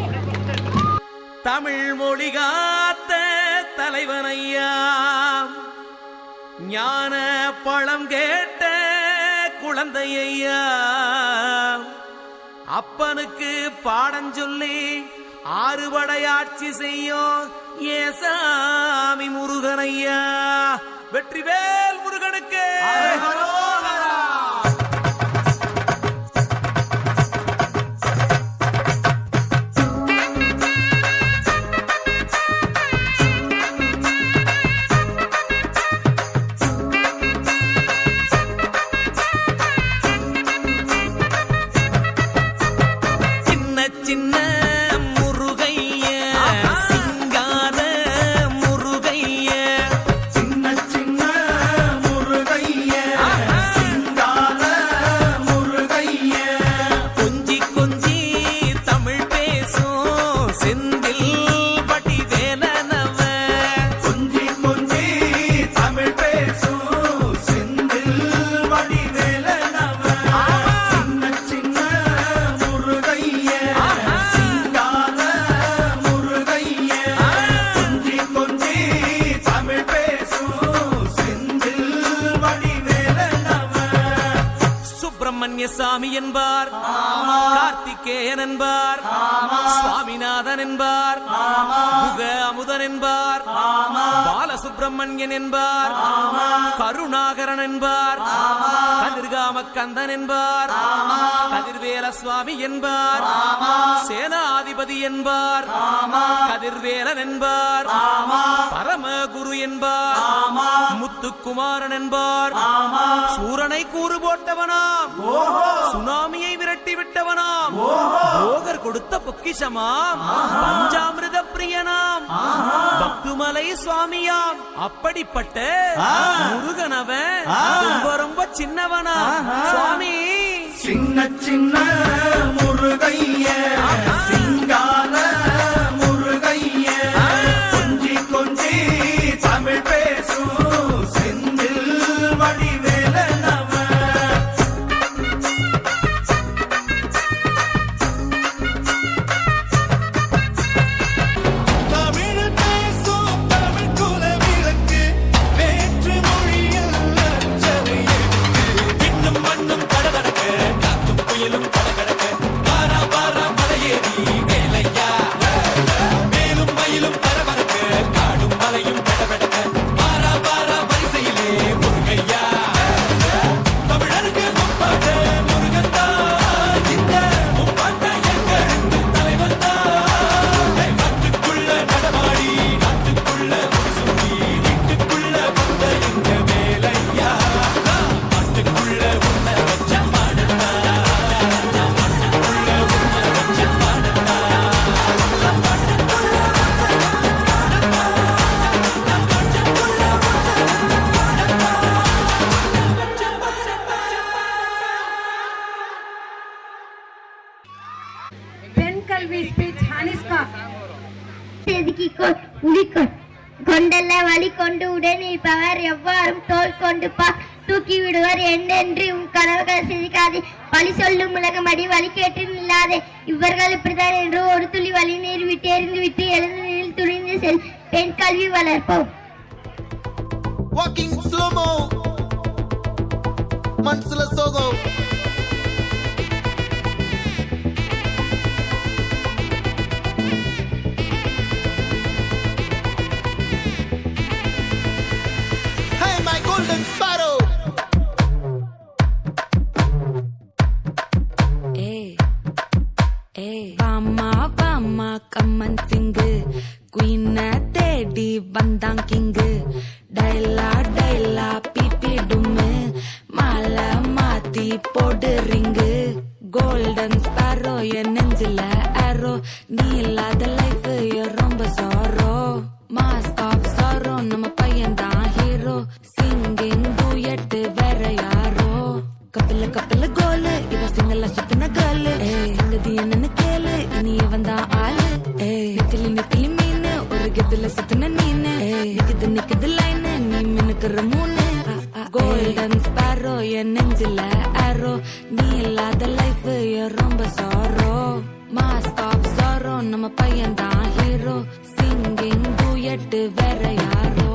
தமிழ் மொழி காத்த தலைவனையா, ஞான பழம் கேட்ட குழந்தையா, அப்பனுக்கு பாடஞ்சொல்லி ஆறுபடையாட்சி செய்யும் ஏசாமி முருகனையா. வெற்றிவேல் முருகனுக்கு. சின்ன முருகைய சிங்கார முருகைய, சின்ன சின்ன முருகைய சிங்கார முருகைய, கொஞ்சி கொஞ்சி தமிழ் பேசும் செந்தில் பட்டி வேலனவ, கொஞ்சி கொஞ்சி தமிழ் பேசும் செந்தில் பட்டி வேலனவ, சின்ன சின்ன முருகைய சுப்பிரமணிய சாமி என்பார். கார்த்திகேயன் என்பார், சுவாமிநாதன் என்பார், முக அமுதன் என்பார், பாலசுப்பிரமணியன் என்பார், கருணாகரன் என்பார், கதிர்காம கந்தன் என்பார், கதிர்வேல சுவாமி என்பார், சேனாதிபதி என்பார், கதிர்வேலன் என்பார், பரமகுரு என்பார், முத்துக்குமாரன் என்பார், சூரனை கூறு போட்டவனாம், சுனாமியை விரட்டி விட்டவனாம், போகர் கொடுத்த பொக்கிஷமாம், பஞ்சாமிர்த பிரியனாம், பக்துமலை சுவாமியாம். அப்படிப்பட்ட முருகனவன் ரொம்ப ரொம்ப சின்னவனா சுவாமி. சின்ன சின்ன முருகைய சிங்கான முருகைய கொஞ்சி கொஞ்சி தமிழ் பேசும் செந்தில் வடிவேலனவ. தமிழ் பேசும் தமிழ் குல விளக்கு வேற்று மொழியில் அச்சனை எடுத்து விண்ணும் மண்ணும் கடகடக்க காத்தும் புயலும் கடகடக்க வாரா வாரா மலையேறி வேலையா மேலும் மயிலும் பரபரக்க காடும் மலையும் கடகடக்க வாரா வாரா வரிசையிலே முருகையா. தமிழருக்கு முப்பாட்ட முருகந்தா, இந்த முப்பாட்ட எங்களுக்கு தலைவன் தான். காட்டுக்குள்ள நடமாடி நாட்டுக்குள்ள சுத்தி வீட்டுக்குள்ள வந்த எங்க வேலையா. நாட்டுக்குள்ள உன்னை வச்ச மாடத்தா, நாட்டுக்குள்ள உன்னை வச்ச மாடத்தா. பெண் கல்வி ஸ்பீச் ஹனிஸ்கா. கொண்டல்ல வழி கொண்டு உடனிருப்பவர் எவ்வாறும் தோல் கொண்டு தூக்கி விடுவர் என்னென்று உன் கனவுகள் சிரிக்காதே. வழி சொல்லும் உலகம் அடி வழி கேட்டு நில்லாதே. இவர்கள் இப்படிதான் என்று ஒரு துளி வழி நீர் விட்டு எறிந்து விட்டு எழுந்து நீரில் துணிந்து செல். பெண் கல்வி வளர்ப்போம். வாக்கிங் ஸ்லோமோ மனசுல சோகம். Hey my golden sparrow. வாமா வாமா கம்மன் சிங்கு குயின தேடி வந்தான் கிங்கு. டைலா டைலா பிபி டும்மு மாலை மாத்தி போடு ரிங்கு. கோல்டன் ஸ்பாரோ என் நெஞ்சில ஆரோ, நீ இல்லாத லைஃப் ரொம்ப சாரோ. மாஸ்க் ஆஃப் சாரோ நம்ம பையன் தான் ஹீரோ. சிங்கிங் டூயட் வேற யாரோ. கப்பில கப்பில கோலு இவ சிங்கல சுத்தின கேர்ளு. சங்கதி என்னன்னு கேளு இனி இவன் தான் ஆளு. நெத்திலி நெத்திலி மீன் ஒரு கெத்துல சுத்தின நீனு. நிக்குது நிக்குது லைன் நீ மினுக்குற மூணு. கோல்டன் ஸ்பாரோ என் நெஞ்சில ஆரோ, நீ இல்லாத லைஃப் ரொம்ப சாரோ. மாஸ்க் ஆஃப் சாரோ நம்ம பையன் தான் ஹீரோ. சிங்கிங் டூயட் வேற யாரோ.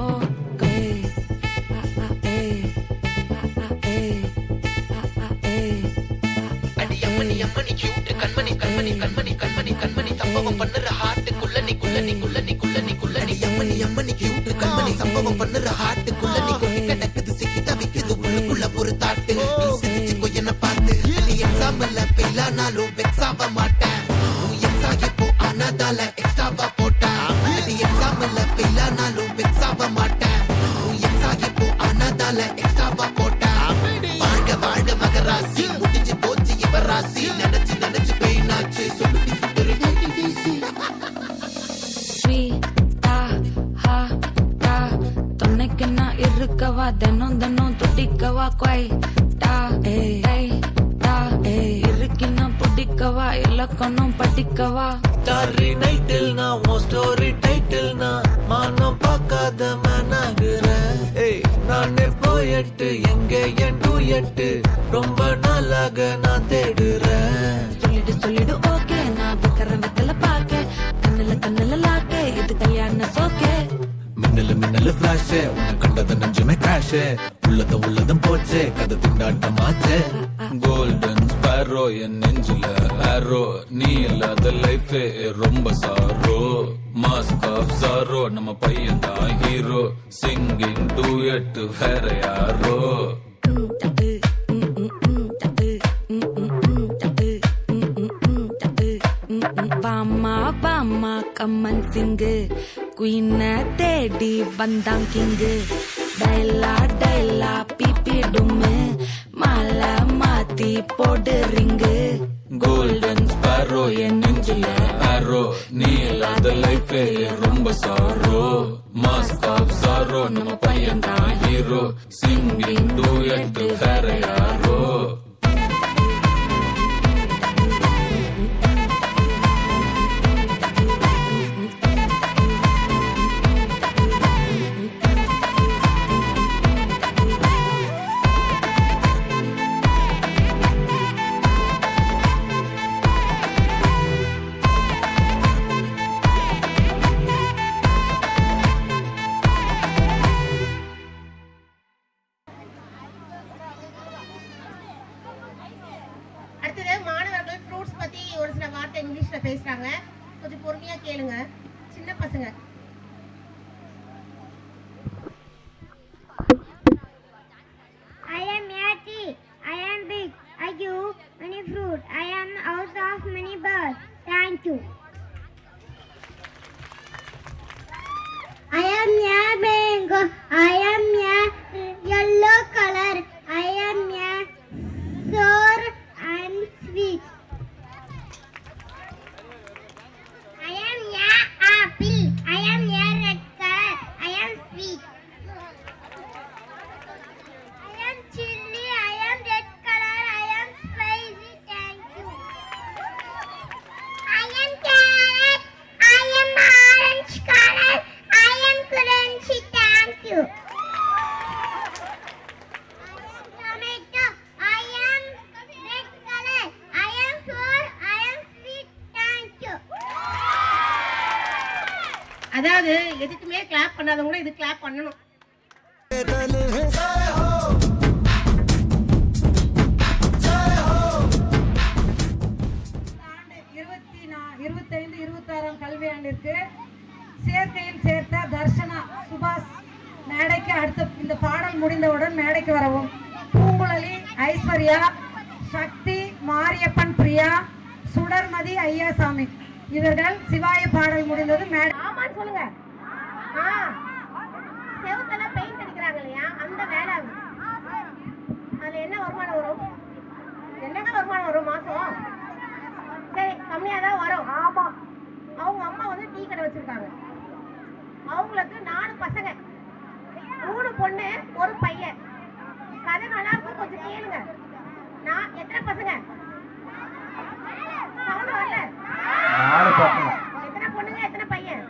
அம்மணி அம்மணி கியூட் கண்மணி கண்மணி கண்மணி கண்மணி கண்மணி சம்பவம் பண்ணுற ஹார்ட்டுக்குள்ள நீ குள்ள நீ குள்ள நீ குள்ள நீ குள்ள நீ அம்மணி அம்மணி கியூட் கண்மணி சம்பவம் பண்ணுற ஹார்ட்டுக்குள்ள நீ கொட்டி கிடக்குது சிக்கி தவிக்குது உள்ளுக்குள்ள ஒரு தாட்டு. நீ சிரிச்சுக்கோ என்ன பார்த்து நீ எக்ஸாம்பிள் ஃபெயில் ஆனாலும் வெக்ஸ் ஆக மாட்டேன். உன் எக்ஸா இப்போ ஆனதால எக்ஸ்ட்ராவா போட்டேன். நீ எக்ஸாம்பிள் ஃபெயில் ஆனாலும் வெக்ஸ் ஆக மாட்டேன். உன் எக்ஸா இப்போ ஆனதால எக்ஸ்ட்ராவா போட்டேன். வாழ்க வாழ்க மகராசி முடிஞ்சு போச்சு இவராசி. நினைச்சு நினைச்சு பெயினாச்சு சொல்லுடி சுத்தரு வீசி. துணைக்கு நான் இருக்கவா தினம் தினம் துடிக்கவா கொய் டா இருக்கினா பிடிக்கவா இலக்கணம் படிக்கவா. ஸ்டாரி நைட்டில் நான் உன் ஸ்டோரி டைட்டில் நான் மானம் பார்க்காத மனாகுறேன். நானே போயட்டு எங்க என் டூயட்டு ரொம்ப நாளாக நான் தேடுறேன். சொல்லிடு சொல்லிடு ஓகே நான் வைக்கிற வெத்தல பாக்க கண்ணுல கண்ணுல லாக்க இது கல்யாண சோக்கே. மின்னலு மின்னலு ஃபிளாஷ் கேஷே உன்னை கண்டத நெஞ்சுமே கேஷே உள்ளதும் போச்சே கதை திண்டாட்டமாச்சே கோல்டன் ஸ்பேரோ என் நெஞ்சில ஆரோ நீ இல்லாத லைஃபே ரொம்ப சாரோ மாஸ்க் ஆஃப் சாரோ நம்ம பையன் தான் ஹீரோ சிங்கிங் டூயட் வேற யாரோ வாமா வாமா கம்மன் சிங்கு குயின தேடி வந்தான் கிங்கு டைலா டைலா பிபி டும்மு மாலை மாத்தி போடு ரிங்கு கோல்டன் ஸ்பேரோ என் நெஞ்சில ஆரோ நீ இல்லாத லைஃபே ரொம்ப சாரோ மாஸ்க் ஆஃப் சாரோ நம்ம பையன் தான் ஹீரோ சிங்கிங் டூயட் வேற யாரோ அடுத்தது மாணவர்கள் ஃப்ரூட்ஸ் பத்தி ஒரு சில வார்த்தை இங்கிலீஷ்ல பேசுறாங்க, கொஞ்சம் பொறுமையா கேளுங்க. சின்ன பசங்க. I am a tree. I am big. I give many fruit. I am out of many birds. Thank you. I am a mango. I am a yellow color. I am a sour and sweet. I am a apple. I am a red color. I am sweet. I am chilli. I am red color. I am spicy. Thank you. I am carrot. I am orange color. I am crunchy. Thank you. I am tomato. I am red color. I am sour. I am sweet. Thank you. அதாவது எதுக்குமே clap பண்ணாதவங்க கூட இது clap பண்ணணும். ஆண்டு 25-26 கல்வியாண்டிற்கு சேர்க்கையில் சேர்த்த தர்ஷனா சுபாஷ் மேடைக்கு அடுத்த இந்த பாடல் முடிந்தவுடன் மேடைக்கு வரவும். பூங்குழலி, ஐஸ்வர்யா, சக்தி, மாரியப்பன், பிரியா, சுடர்மதி, ஐயாசாமி இவர்கள் சிவாய பாடல் முடிந்தது மேடை. ஆமான்னு சொல்லுங்க. செவுத்தெல்லாம் பெயிண்ட் அடிக்கிறாங்க இல்லையா, அந்த வேலை. அதுல என்ன வருமானம் வரும்? என்னங்க வருமானம் வரும் மாசம்? சரி, கம்மியா தான் வரும். ஆமா. அவங்க அம்மா வந்து டீ கடை வச்சிருக்காங்க. அவங்களுக்கு 4 பசங்க, 3 பொண்ணு, 1 பையன். கதை நல்லா இருக்கும், கொஞ்சம் கேளுங்க. நான் எத்தனை பசங்க? சவுண்ட் வரல. 4 பசங்க. எத்தனை பொண்ணுங்க, எத்தனை பையன்?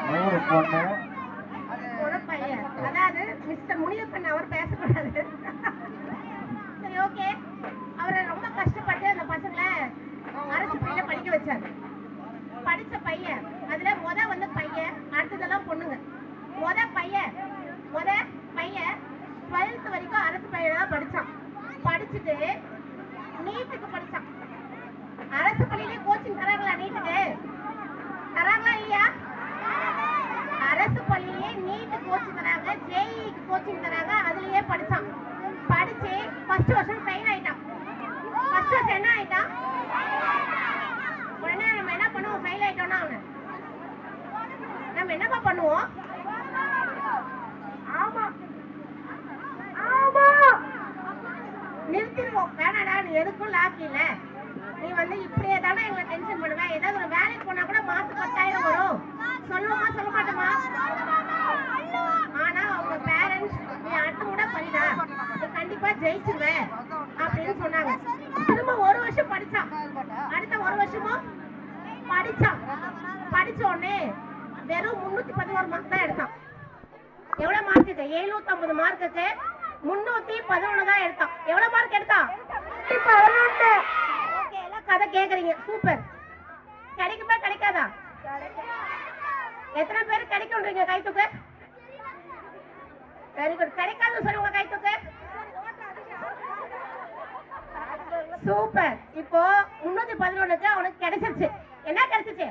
3 பொண்ணு, 1 பையன். அதாவது மிஸ்டர் முனியப்பன் அவர் பேசக்கூடாது. சரி, ஓகே. அவரை ரொம்ப கஷ்டப்பட்டு அந்த பசங்களை அரசு பள்ளியில படிக்க வச்சாரு. படிச்ச பையன், அதுல வந்து பையன், அடுத்ததெல்லாம் பொண்ணுங்க. பையன் 12th வரைக்கும் அரசு பள்ளியில தான் படிச்சான். படிச்சுட்டு நீட்டுக்கு படிச்சான். அரசு பள்ளியிலே கோச்சிங் தராங்களா? நீட்டுக்கு தராங்களா இல்லையா? அரசு பள்ளியிலே நீட்டு கோச்சிங் தராங்க, ஜேஇக்கு கோச்சிங் தராங்க. அதுலயே படிச்சான். படிச்சு ஃபர்ஸ்ட் வருஷம் ஃபெயில் ஆயிட்டான். ஃபர்ஸ்ட் வருஷம் என்ன ஆயிட்டான்? உடனே நம்ம என்ன பண்ணுவோம்? ஃபெயில் ஆயிட்டோம்னா நம்ம என்னப்பா பண்ணுவோம்? ஆமா நிறுத்திடுவோம். வேணாடா, நீ எதுக்கும் லாக்கி இல்ல, நீ இப்படியே தானே எங்களை டென்ஷன் பண்ணுவேன். ஏதாவது ஒரு வேலைக்கு போனா கூட மாசம் 10,000 வரும். சொல்லுவோமா சொல்ல மாட்டோமா? ஆனா அவங்க பேரண்ட்ஸ் நீ அடுத்த கூட படிடா, நீ கண்டிப்பா ஜெயிச்சிருவேன் அப்படின்னு சொன்னாங்க. திரும்ப 1 வருஷம் படிச்சான். அடுத்த 1 வருஷமும் படிச்சான். படிச்ச உடனே வெறும் 311 மார்க் தான் எடுத்தான். எவ்வளவு மார்க்குக்கு? 750 மார்க்குக்கு 311 தான் எடுத்தான். எவ்வளவு மார்க் எடுத்தான்? 11. ஓகே, எல்லாம் கதை கேக்குறீங்க. சூப்பர். கிடைக்குமா கிடைக்காதா? எத்தனை பேர் கிடைக்கும்ன்றீங்க கை தூக்கு? Very good. கிடைக்காதுன்னு சொல்லுங்க கை தூக்கு. சூப்பர். இப்போ 311க்கு அவனுக்கு கிடைச்சிருச்சு. என்ன கிடைச்சிச்சு?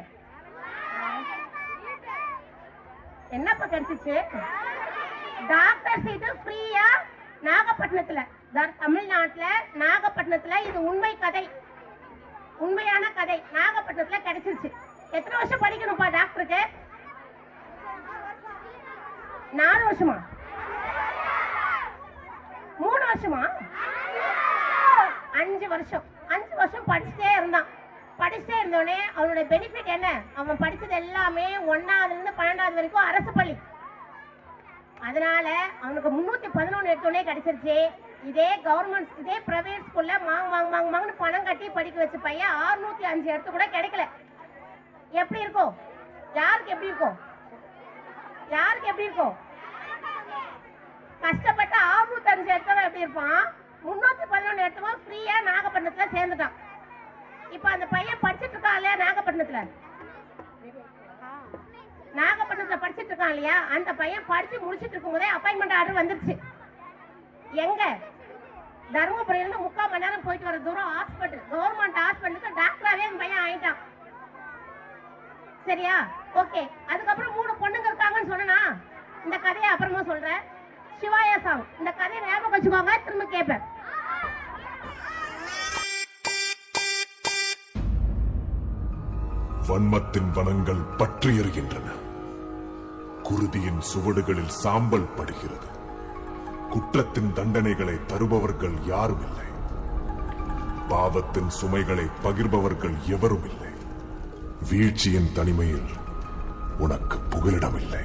என்னப்பா கிடைச்சிச்சு? டாக்டர் சீட்டு ஃப்ரீயா நாகப்பட்டினத்துல, தமிழ்நாட்டுல நாகப்பட்டினத்துல. இது உண்மை கதை, உண்மையான கதை. நாகப்பட்டினத்துல கிடைச்சிருச்சு. எத்தனை வருஷம் படிக்கணும்ப்பா டாக்டருக்கு? 4 வருஷமா? 3 வருஷமா? 5 வருஷம். 5 வருஷம் படிச்சுட்டே இருந்தான். படிச்சுட்டே இருந்தோடனே அவனோட பெனிஃபிட் என்ன? அவன் படிச்சது எல்லாமே 1ஆவதுல இருந்து 12ஆவது வரைக்கும் அரசு பள்ளி. அதனால அவனுக்கு 311 எடுத்தோடனே கிடைச்சிருச்சு. இதே கவர்மெண்ட், இதே பிரைவேட் ஸ்கூல்ல வாங்கன்னு பணம் கட்டி படிக்க வச்ச பையன் 605 எடுத்து கூட கிடைக்கல. எப்படி இருக்கும்? யாருக்கு எப்படி இருக்கும்? யாருக்கு எப்படி இருக்கும்? கஷ்டப்பட்டு 605 எடுத்தவன் எப்படி இருப்பான்? 311 எடுத்தவன் ஃப்ரீயா நாகப்பட்டினத்துல சேர்ந்துட்டான். இப்ப அந்த பையன் படிச்சுட்டு இருக்கான் இல்லையா நாகப்பட்டினத்துல? நாகப்பட்டினத்துல படிச்சுட்டு இருக்கான் இல்லையா? அந்த பையன் படிச்சு முடிச்சுட்டு இருக்கும் போதே அப்பாயின்மெண்ட் ஆர்டர் வந்துருச்சு. எங்க? தருமபுரியில இருந்து 3/4 மணி நேரம் போயிட்டு வர தூரம் ஹாஸ்பிட்டல், கவர்மெண்ட் ஹாஸ்பிட்டலுக்கு டாக்டராவே அந்த பையன் ஆயிட்டான். சரியா? ஓகே. அதுக்கப்புறம் 3 பொண்ணுங்க இருக்காங்கன்னு சொன்னா, இந்த கதையை அப்புறமா சொல்றேன். சிவாயா சாங், இந்த கதையை ஞாபகம் வச்சுக்கோங்க, திரும்ப கேட்பேன். வன்மத்தின் வனங்கள் பற்றி எறிகின்றன. குருதியின் சுவடுகளில் சாம்பல் படுகிறது. குற்றத்தின் தண்டனைகளை தருபவர்கள் யாரும் இல்லை. பாவத்தின் சுமைகளை பகிர்பவர்கள் எவரும் இல்லை. வீழ்ச்சியின் தனிமையில் உனக்கு புகலிடமில்லை.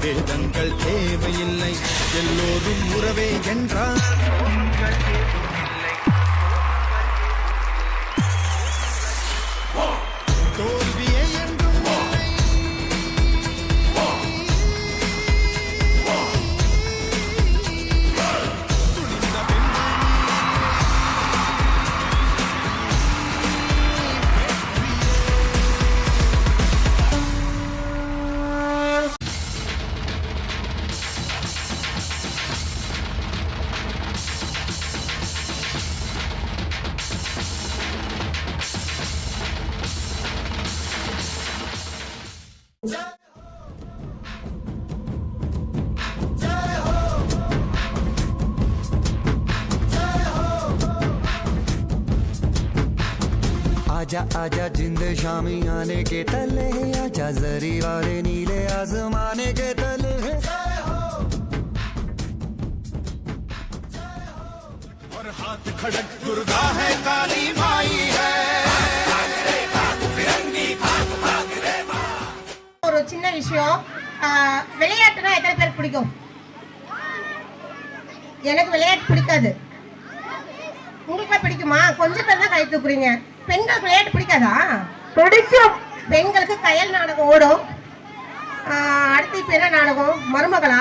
வேதங்கள் தேவையில்லை, எல்லோரும் உறவே என்றார். தோல்வியே என்றும் இல்லை. துணிந்த பெண்கள் आजा आजा जिंद शामी आने के तले आजा जरी वाले नीले आसमाने के तले और हाथ खड़क दुर्गा है काली माई है ஒரு சின்ன விஷயம், விளையாட்டுனா எத்தனை பேருக்கு பிடிக்கும்? எனக்கு விளையாட்டு பிடிக்காது. உங்களுக்கு பிடிக்குமா? கொஞ்சம் பேர் தான் கை தூக்குறீங்க. பெண்களுக்கு விளையாட்டு பிடிக்காதா? பிடிக்கும். பெண்களுக்கு கயல் நாடகம் ஓடும். அடுத்து இப்போ என்ன நாடகம்? மருமகளா?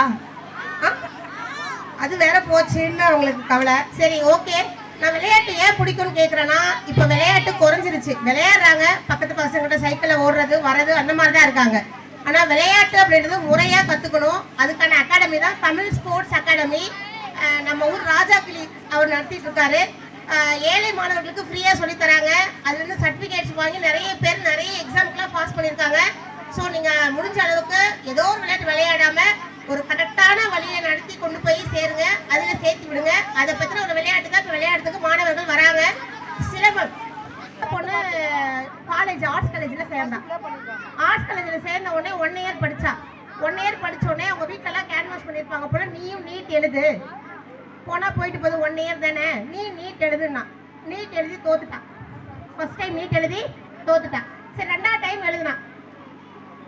அது வேற போச்சுன்னு அவங்களுக்கு கவலை. சரி, ஓகே. நான் விளையாட்டு ஏன் பிடிக்கும்னு கேட்குறேன்னா, இப்போ விளையாட்டு குறைஞ்சிருச்சு. விளையாடுறாங்க, பக்கத்து பசங்கிட்ட சைக்கிளில் ஓடுறது வர்றது அந்த மாதிரி தான் இருக்காங்க. ஆனால் விளையாட்டு அப்படின்றது முறையாக கற்றுக்கணும். அதுக்கான அகாடமி தான் தமிழ் ஸ்போர்ட்ஸ் அகாடமி. நம்ம ஊர் ராஜா கிளி அவர் நடத்திட்டு இருக்காரு. ஏழை மாணவர்களுக்கு ஃப்ரீயாக சொல்லித்தராங்க. அதுலேருந்து சர்டிஃபிகேட்ஸ் வாங்கி நிறைய பேர் நிறைய எக்ஸாமுக்குலாம் பாஸ் பண்ணியிருக்காங்க. ஸோ நீங்கள் முடிஞ்ச அளவுக்கு ஏதோ ஒரு விளையாட்டு விளையாடாமல் ஒரு கரெக்டான வழியை நடத்தி கொண்டு போய் சேருங்க, அதில் சேர்த்து விடுங்க. அதை பற்றின ஒரு விளையாட்டு தான் இப்போ விளையாட்டுக்கு மாணவர்கள் வராங்க. சிலம்பம் பொண்ணு காலேஜ் ஆர்ட்ஸ் காலேஜில் சேர்ந்தான். ஆர்ட்ஸ் காலேஜில் சேர்ந்த உடனே 1 இயர் படித்தா. 1 இயர் படித்த உடனே அவங்க வீட்டிலலாம் கேன்வாஸ் பண்ணியிருப்பாங்க போல, நீயும் நீட் எழுது போனால் போயிட்டு போகுது, 1 இயர் தானே, நீ நீட் எழுதுன்னா. நீட் எழுதி தோத்துட்டான். ஃபர்ஸ்ட் டைம் நீட் எழுதி தோத்துட்டான். சரி, 2வது டைம் எழுதுனான்.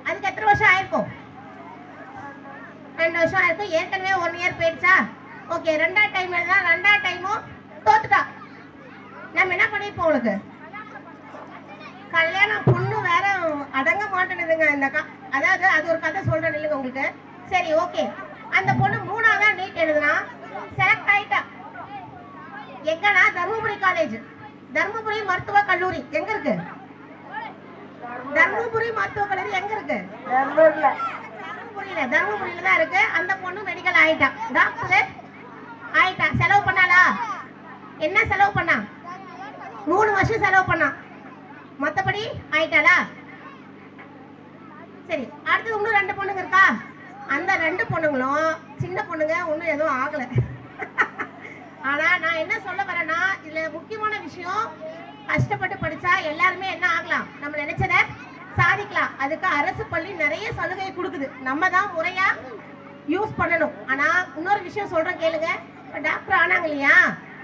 அதுக்கு எத்தனை வருஷம் ஆயிருக்கும்? 2 வருஷம் ஆயிருக்கும். ஏற்கனவே 1 இயர் போயிடுச்சா? ஓகே, 2வது டைம் எழுதுனா. 2வது டைமும் தோத்துட்டான். நம்ம என்ன பண்ணிருப்போம்? உங்களுக்கு கல்யாணம் பொண்ணு வேற அடங்க மாட்டேனுதுங்க. அதாவது அது ஒரு கதை சொல்றேன் இல்லைங்க உங்களுக்கு. சரி, ஓகே. அந்த பொண்ணு 3ஆவதா நீட் எழுதுனா, செலக்ட் ஆயிட்டா. எங்கன்னா தர்மபுரி காலேஜ், தர்மபுரி மருத்துவ கல்லூரி எங்க இருக்கு? தர்மபுரி மருத்துவ கல்லூரி எங்க இருக்கு? தர்மபுரியில தான் இருக்கு. அந்த பொண்ணு மெடிக்கல் ஆயிட்டா, டாக்டர் ஆயிட்டா. செலவு பண்ணாளா? என்ன செலவு பண்ணா? 3 வருஷம் செலவு பண்ணா. மற்றபடி ஆயிட்டாளா? சரி, அடுத்தது இன்னும் 2 பொண்ணுங்க இருக்கா. அந்த 2 பொண்ணுங்களும் சின்ன பொண்ணுங்க, ஒன்றும் எதுவும் ஆகலை. ஆனால் நான் என்ன சொல்ல வரேன்னா, இதில் முக்கியமான விஷயம், கஷ்டப்பட்டு படித்தா எல்லாருமே என்ன ஆகலாம்? நம்ம நினைச்சதை சாதிக்கலாம். அதுக்கு அரசு பள்ளி நிறைய சலுகை கொடுக்குது. நம்ம தான் முறையாக யூஸ் பண்ணணும். ஆனால் இன்னொரு விஷயம் சொல்கிறேன் கேளுங்க. இப்போ டாக்டர் ஆனாங்க இல்லையா,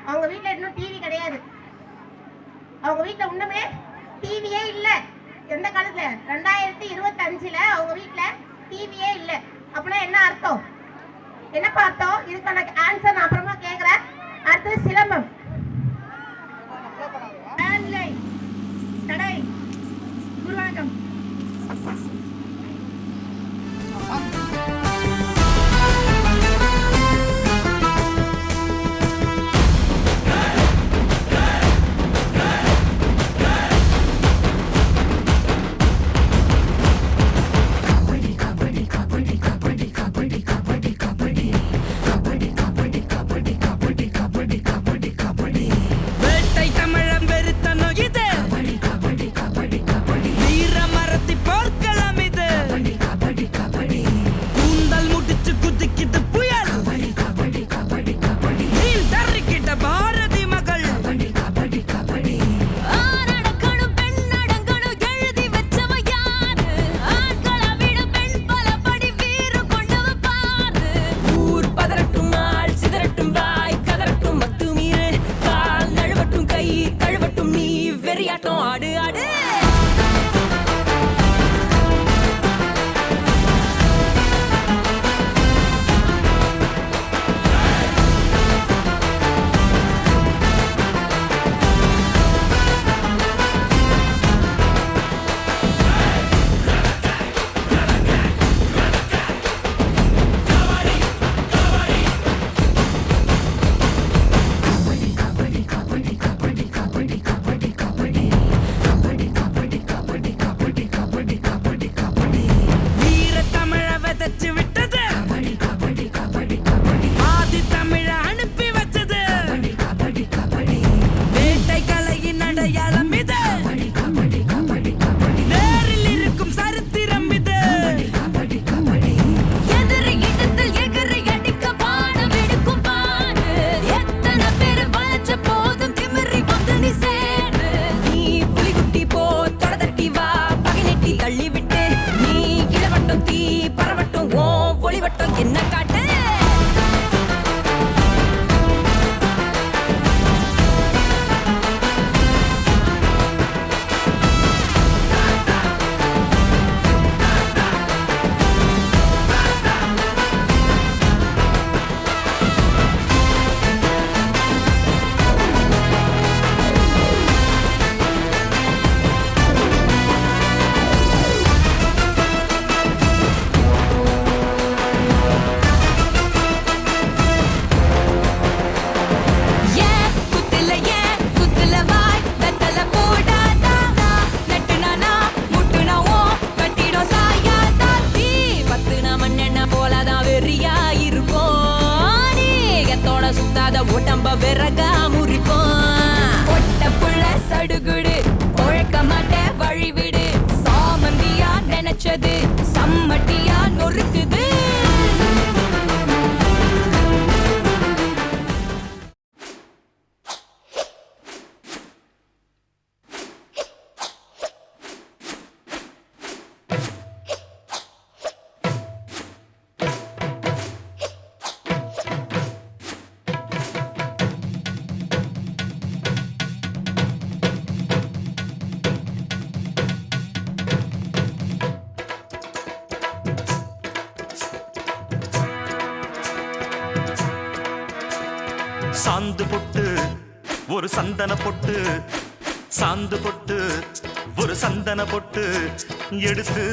அவங்க வீட்டில் இன்னும் டிவி கிடையாது. அவங்க வீட்டில் இன்னுமே டிவியே இல்லை. எந்த காலத்தில்? 2025ல் அவங்க வீட்டில் டிவியே இல்லை. அப்படின்னா என்ன அர்த்தம்? என்னப்பா அர்த்தம்? இதுக்கான ஆன்சர் நான் அப்புறமா கேட்குறேன். அடுத்தது சிலம்பம், தடை, குருவாகம். வேட்டை தமிழம் வெறுத்தனோ இது வீரமா மட்டியா நொறுக்குது. சாந்து பொட்டு ஒரு சந்தன பொட்டு, சாந்து பொட்டு ஒரு சந்தன பொட்டு எடுத்து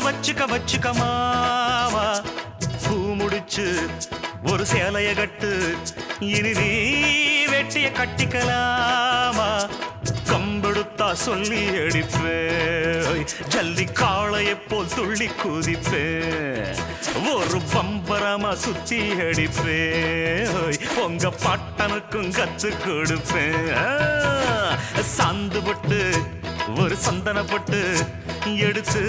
வச்சுக்க மாவா. பூ முடிச்சு ஒரு சேலைய கட்டு, இனி நீ வெட்டிய கட்டிக்கலாமா. கம்பெடுத்தா சொல்லி அடிப்பே, ஜல்லி காளையை போல் துள்ளி குதிப்பே, ஒரு பம்பரமா சுத்தி அடிப்பே, உங்க பாட்டனுக்கும் கத்து கொடுப்பேன். சாந்து பொட்டு ஒரு சந்தன பொட்டு எடுத்து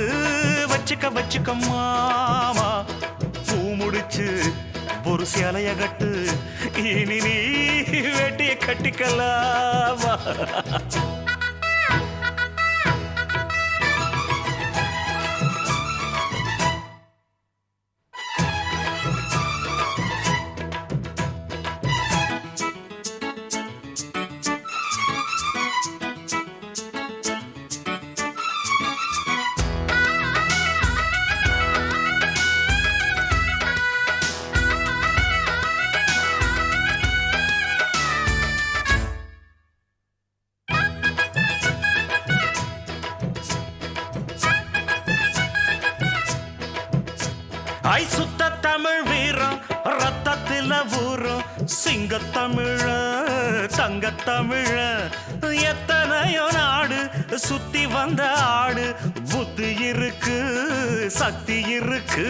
வச்சுக்க மாமா. பூ முடிச்சு ஒரு சேலைய கட்டு, இனி நீ வெட்டிய கட்டிக்கலாமா. ஐ சுத்த தமிழ் வீரம் ரத்தத்தில ஊரும், சிங்க தமிழ தங்க தமிழ, எத்தனையோ நாடு சுத்தி வந்த ஆடு, புத்தி இருக்கு சக்தி இருக்கு.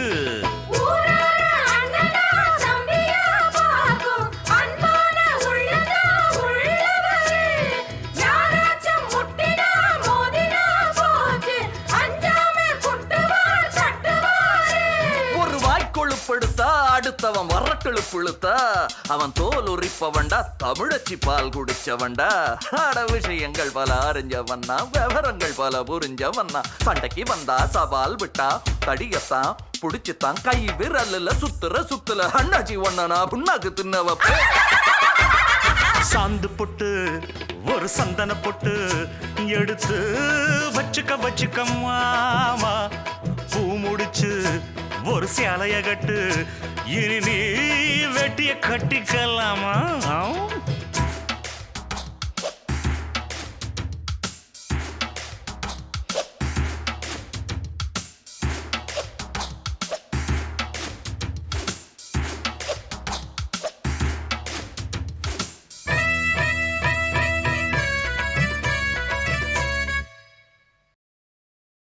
அடுத்தவன் வரட்டெழு புழுத்தா, அவன் தோல் உரிப்பவன்டா, தமிழச்சி பால் குடிச்சவன்டா. அட விஷயங்கள் பல அறிஞ்சவன்னா, விவரங்கள் பல புரிஞ்சவன்னா, சண்டைக்கு வந்தா சவால் விட்டா தடியத்தான் புடிச்சுத்தான், கை விரல்ல சுத்துல அண்ணாச்சி ஒன்னா புண்ணாக்கு தின்னவ. சாந்து பொட்டு ஒரு சந்தன பொட்டு எடுத்து வச்சுக்க மாமா. பூ முடிச்சு ஒரு சேலைய கட்டு, இனி நீ வெட்டிய கட்டிக்கலாமா.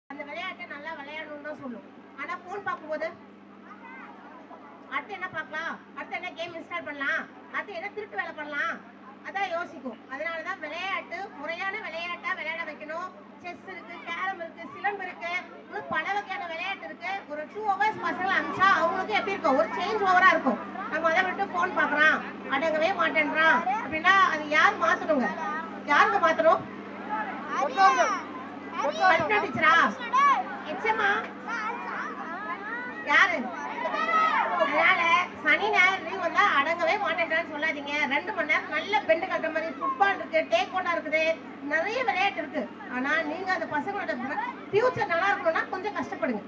அந்த விளையாட்டை நல்லா விளையாடணும்னு தான் சொல்லும். ஆனா போன் பார்க்கும்போது அடுத்து என்ன பார்க்கலாம், அடுத்து என்ன கேம் இன்ஸ்டால் பண்ணலாம், அடுத்து என்ன திருட்டு வேலை பண்ணலாம், அதான் யோசிக்கும். அதனாலதான் விளையாட்டு முறையான விளையாட்டா விளையாட வைக்கணும். செஸ் இருக்கு, கேரம் இருக்கு, சிலம்பு இருக்கு, இன்னும் பல வகையான விளையாட்டு இருக்கு. ஒரு 2 hours பசங்களை அனுப்பிச்சா அவங்களுக்கு எப்படி இருக்கும், ஒரு சேஞ்ச் ஓவரா இருக்கும். நம்ம அதை விட்டு போன் பார்க்கறான், அடங்கவே மாட்டேன்றான் அப்படின்னா அது யார் மாத்தணுங்க? யாருங்க மாத்தணும்? டீச்சரா, எக்ஸாமா யாரு? அதனால சனி ஞாயிறு லீவ் வந்தா அடங்கவே மாட்டேன்றான்னு சொல்லாதீங்க. 2 மணி நேரம் நல்ல பெண்டு கட்டுற மாதிரி ஃபுட்பால் இருக்கு, டேக்வாண்டோ இருக்குது, நிறைய விளையாட்டு இருக்கு. ஆனா நீங்க அந்த பசங்களோட ஃபியூச்சர் நல்லா இருக்கணும்னா கொஞ்சம் கஷ்டப்படுங்க.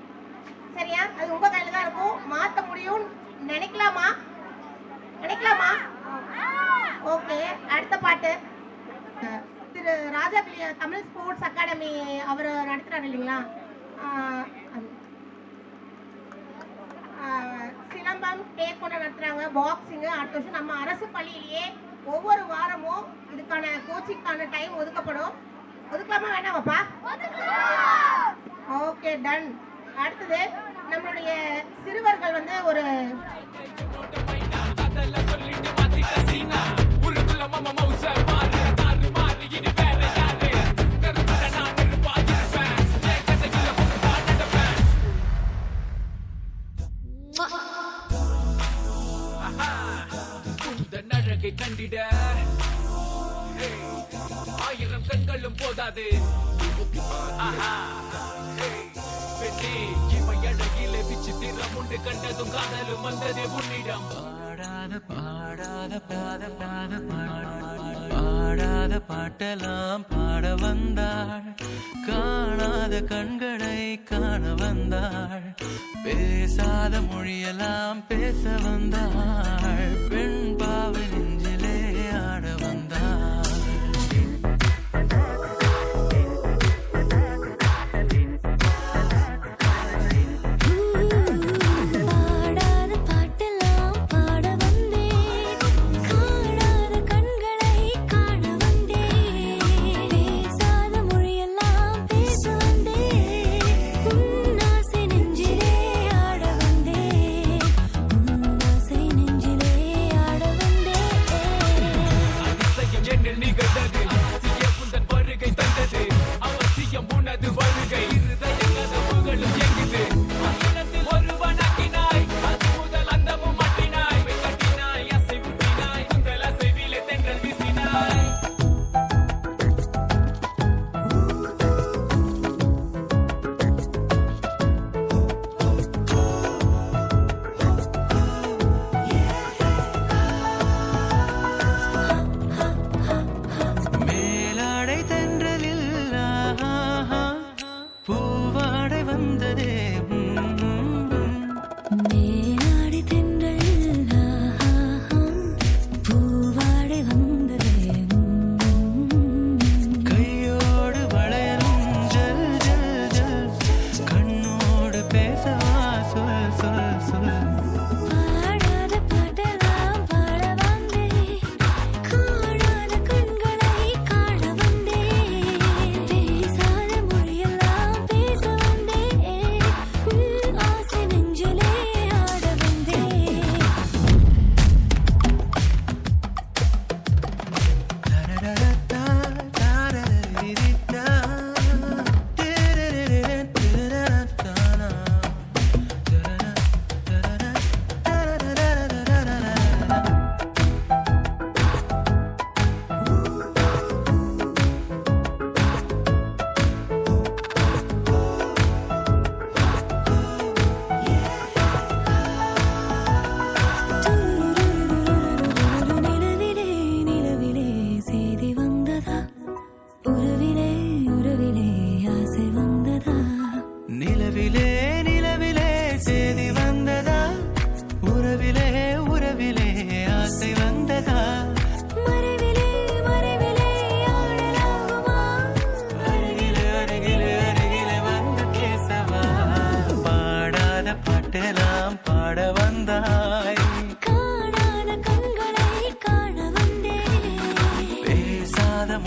சரியா? அது உங்க கையில தான் இருக்கும். மாத்த முடியும் நினைக்கலாமா? ஓகே, அடுத்த பாட்டு திரு ராஜாபிலியா தமிழ் ஸ்போர்ட்ஸ் அகாடமி அவர் நடத்துறாரு இல்லைங்களா? சிலம்பம், டேக்வாண்டோ நடத்துறாங்க, பாக்ஸிங். அடுத்த வருஷம் நம்ம அரசு பள்ளியிலேயே ஒவ்வொரு வாரமும் இதுக்கான கோச்சிங்கான டைம் ஒதுக்கப்படும். ஒதுக்கலாமா வேணாமாப்பா? Okay, done. அடுத்தது நம்மளுடைய சிறுவர்கள் வந்து ஒரு போனாலும் போதாது. பெண்ணே இவன் அழகிலே விசித்திரம் உண்டு கண்டதும் காதலும் வந்ததே உன்னிடம். பாடாத பாட்டெல்லாம் பாட வந்தாள், காணாத கண்களை காண வந்தாள், பேசாத மொழியெல்லாம் பேச வந்தாள், பெண் பாவை நெஞ்சிலே ஆட வந்தாள்.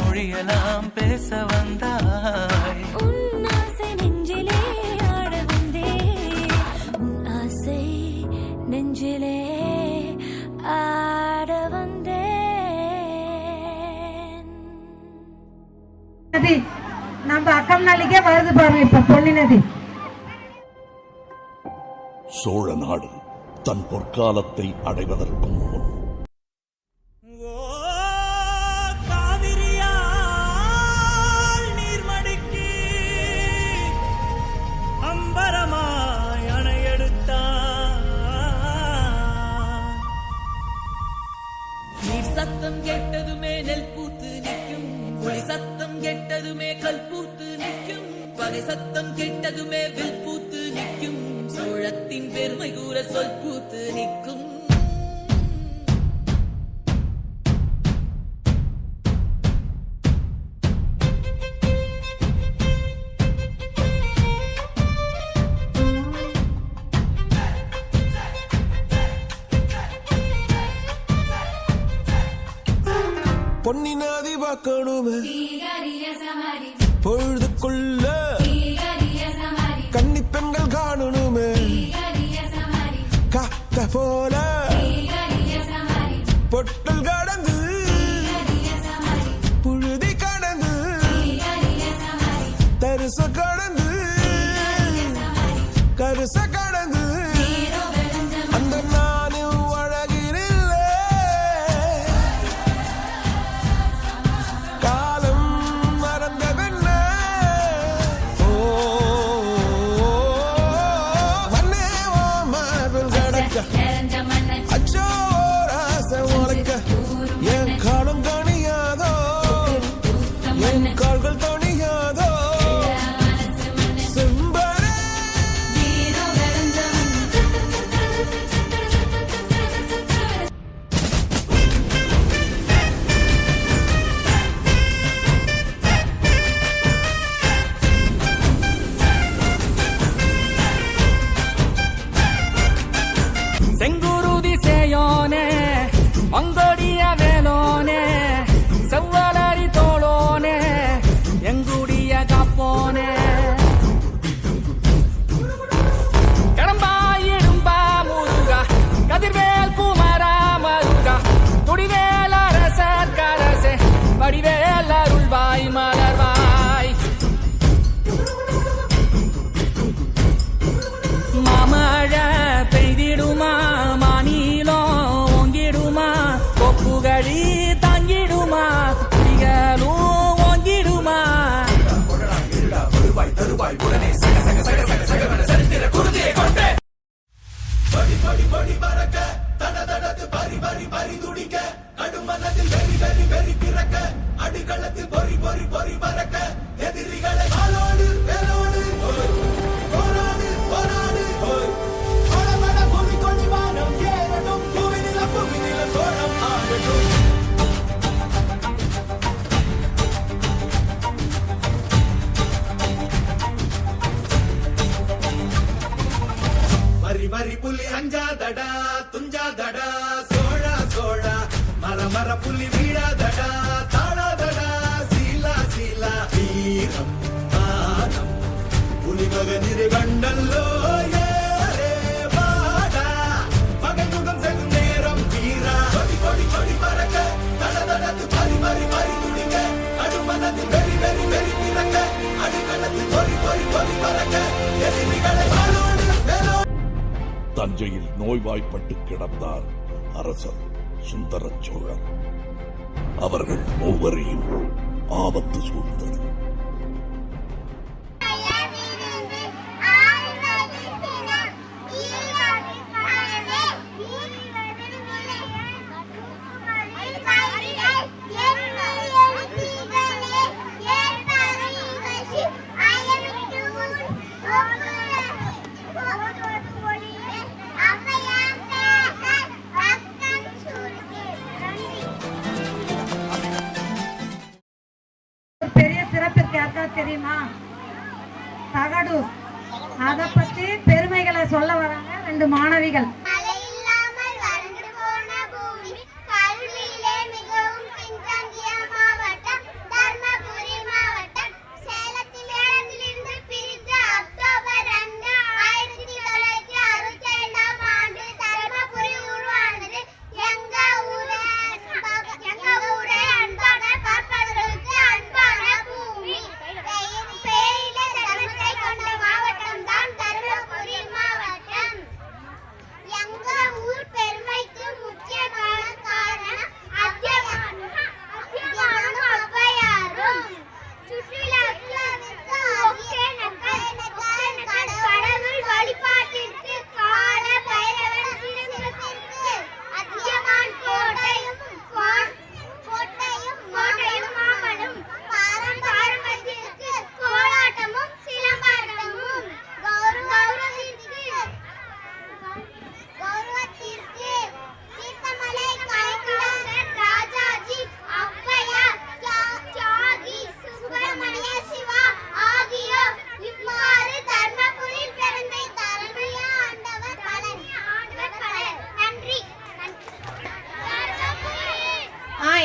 மொழியெல்லாம் பேச வந்தாய், உன் ஆசை நெஞ்சிலே ஆட வந்தே, உன் ஆசை நெஞ்சிலே ஆட வந்தேன். நதி நம்ம அக்கம் நாளைக்கே வருது பாருங்க இப்ப பொன்னி நதி. சோழ நாடு தன் பொற்காலத்தை அடைவதற்கும் முன் சத்தம் கேட்டதுமே நெல் பூத்து நிற்கும், ஒளி சத்தம் கேட்டதுமே கல் பூத்து நிற்கும், பகை சத்தம் கேட்டதுமே வில் பூத்து நிற்கும், சோழத்தின் பெருமை கூற சொல் பூத்து நிற்கும். பொன்னி நதி பார்க்கணுமே பொழுதுக்குள்ள, கன்னி பெண்கள் காணணுமே காக்க போல, பொட்டல் கடந்து புழுதி கடந்து தரிச கடந்து கருச கடந்து அந்த நானும் அழகினில்லை, காலம் மறந்து மண்ணு கால்கள் தணியாதோ செம்பரே வீரம் விளைஞ்ச மண்ணு செங்குருதி சேயோனே மங்கோடிய வேலோனே செவ்வலரி தோளோனே எங்குடிய காப்போனே கடம்பாயிடும்பா முருகா கதிர்வேல் குமரா மருகா துடிவேல் அரசர் கரசே வடிவேல் அருள்வாய் மலர்வாய் மாமழை பெய்திடுமா மாநிலம் ஓங்கிடுமா கொப்புகழி தாங்கிடுமா குடிகளும் ஓங்கிடுமா வரி வரி புலி அஞ்சாதடா துஞ்சாதடா சோழா சோழா மர மர புலி வீழாதடா தாழாதடா சீலா சீலா வீரம் மானம் புலி மகனிரை கண்டல்லோ ஏரே வாடா பகை முகம் செல்லும் நேரம் வீரா கொடி கொடி கொடி பறக்க தடதடத்து பறி பறி பறி துடிக்க கடுமனத்தில் வெறி வெறி வெறி பிறக்க அடிக்களத்தில் பொறி பொறி பொறி பறக்க எதிரிகளை வாழோடு வேலோ தஞ்சையில் நோய்வாய்ப்பட்டு கிடந்தார் அரசர் சுந்தர சோழர். அவர்கள் ஒவ்வொரையும் ஆபத்து சூழ்ந்தது. பெரிய சிறப்பு யாருக்கா தெரியுமா? தகடு. அதை பத்தி பெருமைகளை சொல்ல வராங்க ரெண்டு மாணவிகள்.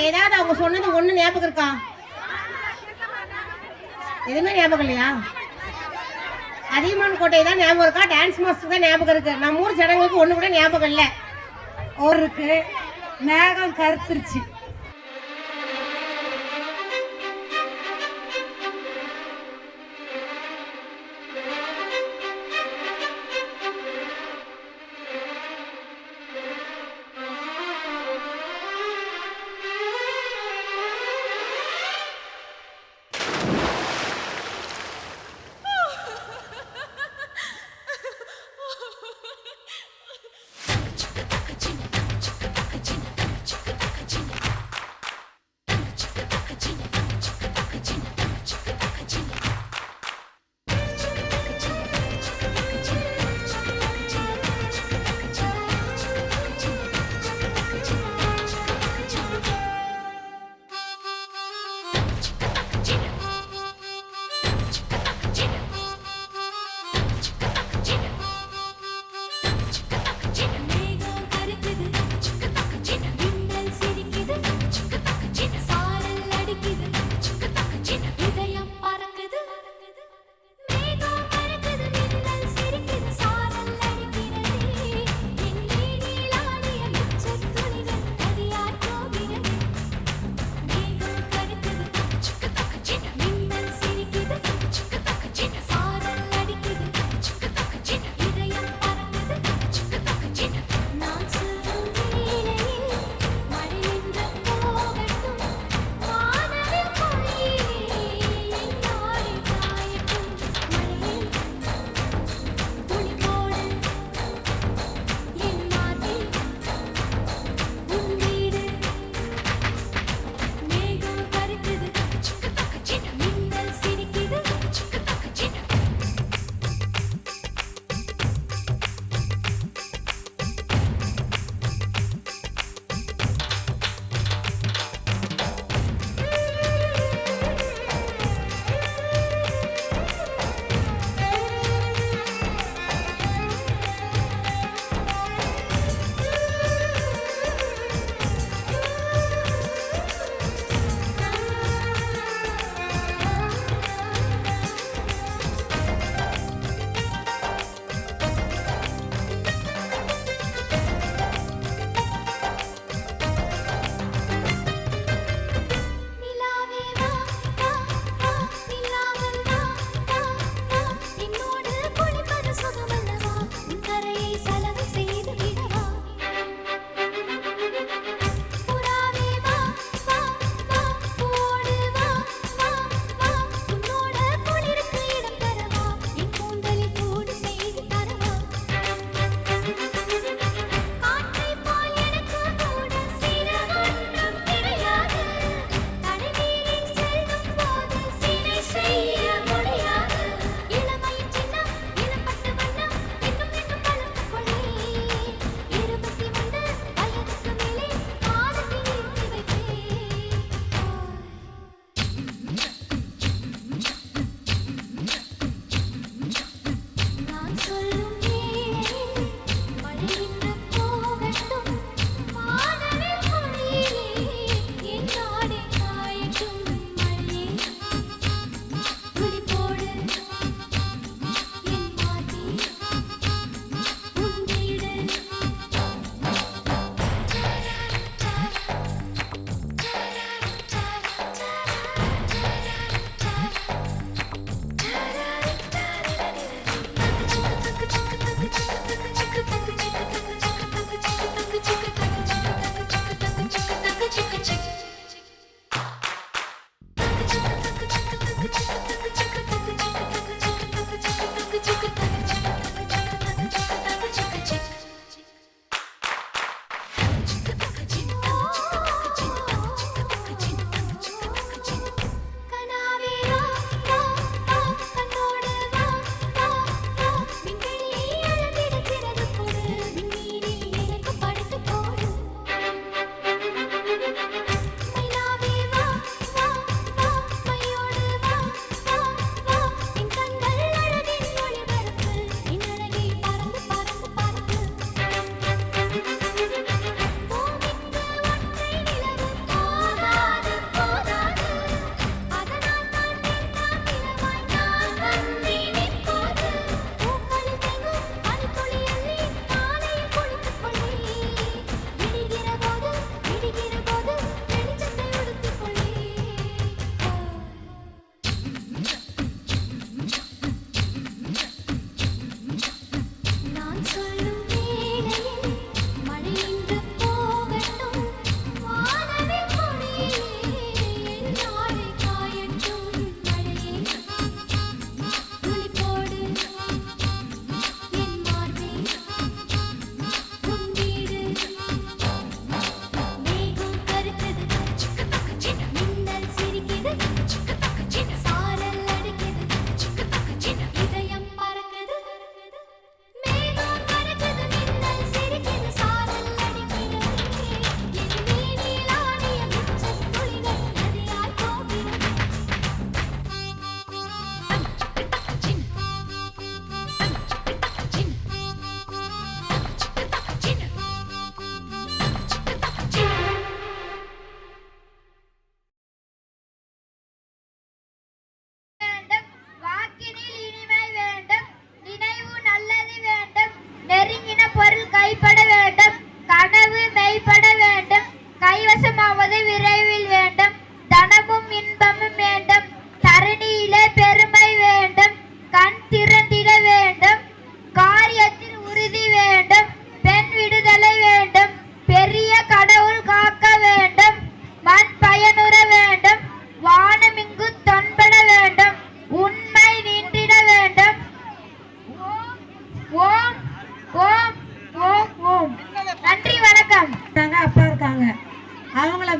ஏதாவது அவங்க சொன்னது ஒண்ணு ஞாபகம் இருக்கா? எதுவுமே ஞாபகம் இல்லையா? அதியமான் கோட்டை தான் ஞாபகம் இருக்கா? டான்ஸ் மாஸ்டர் தான் ஞாபகம் இருக்கு. நம்ம ஊர் ஜனங்களுக்கு ஒண்ணு கூட ஞாபகம் இல்லை. ஒருக்கு மேகம் கருத்துருச்சு.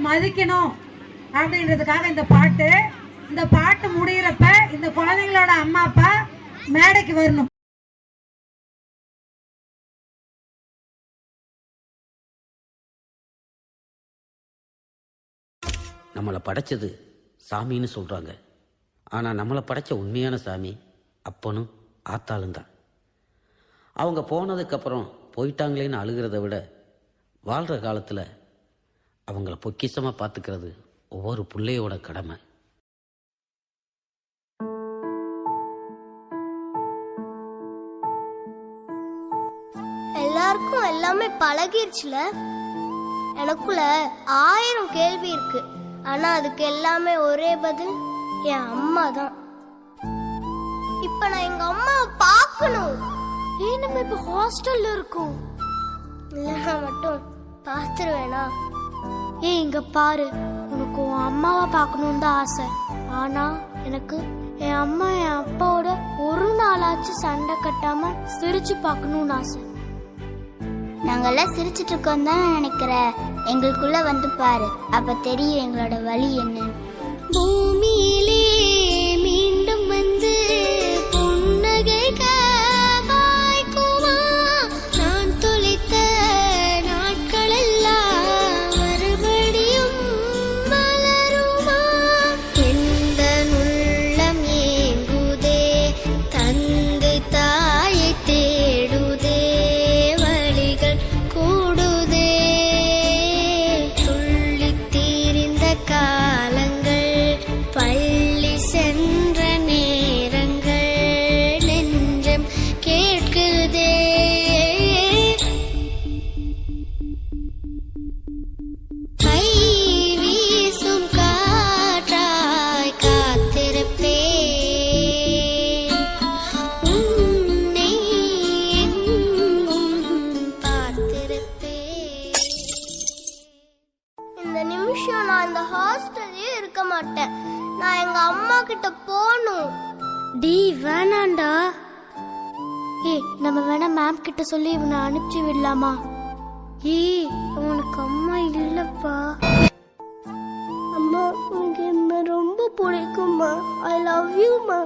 மதிக்கணும் அப்படின்றதுக்காக இந்த பாட்டு முடிகிறப்ப இந்த குழந்தைங்களோட அம்மா அப்பா மேடைக்கு வரணும். நம்மளை படைச்சது சாமின்னு சொல்கிறாங்க. ஆனால் நம்மளை படைச்ச உண்மையான சாமி அப்பனும் ஆத்தாளும் தான். அவங்க போனதுக்கப்புறம் போயிட்டாங்களேன்னு அழுகிறத விட வாழ்கிற காலத்தில் அவங்கள பொக்கிஷமாக பார்த்துக்கிறது ஒவ்வொரு பிள்ளையோட கடமை. எல்லாருக்கும் எல்லாமே பழகிருச்சுல. எனக்குள்ள 1000 கேள்வி இருக்கு. ஆனா அதுக்கு எல்லாமே ஒரே பதில் என் அம்மா தான். இப்ப நான் எங்க அம்மாவை பார்க்கணும். ஏன் நம்ம இப்ப ஹாஸ்டல்ல இருக்கோம்? இல்லைன்னா மட்டும் பார்த்துருவேனா? ஏன் இங்க பாரு, உனக்கு உன் அம்மாவை பார்க்கணுன்னு தான் ஆசை. ஆனா எனக்கு என் அம்மா என் அப்பாவோட ஒரு நாளாச்சும் சண்டை கட்டாம சிரிச்சு பார்க்கணும்னு ஆசை. நாங்கெல்லாம் சிரிச்சிட்டு இருக்கோம் தான் நினைக்கிற. எங்களுக்குள்ள வந்து பாரு, அப்ப தெரியும் எங்களோட வலி என்ன. பூமியிலே மீண்டும் வந்து புன்னகைக்க வாய்க்குமா? நான் தொலைத்த நாட்கள் எல்லாம் மறுபடியும் மலருமா? எந்த உள்ளம் ஏங்குதே, தந்தை தாயை தேடுதே, வழிகள் கூடுதே. துள்ளித் தீர்ந்த காலங்கள், பள்ளி சென்ற நேரங்கள், நெஞ்சம் கேட்குதே. கை வீசும் காற்றாய் காத்திருப்பேன். உன்னை எங்கும் பார்த்திருப்பேன். இந்த நிமிஷம் நான் இந்த ஹாஸ்டல்லே இருக்க மாட்டேன். நான் எங்க அம்மா கிட்ட போகணும். டி வேணாண்டா. ஏய், நம்ம வேணா மேம் கிட்ட சொல்லி இவனை அனுப்பிச்சு விடலாமா? ஏய், உனக்கு அம்மா இல்லப்பா. அம்மா, உனக்கு என்ன ரொம்ப பிடிக்கும்மா. ஐ லவ் யூமா.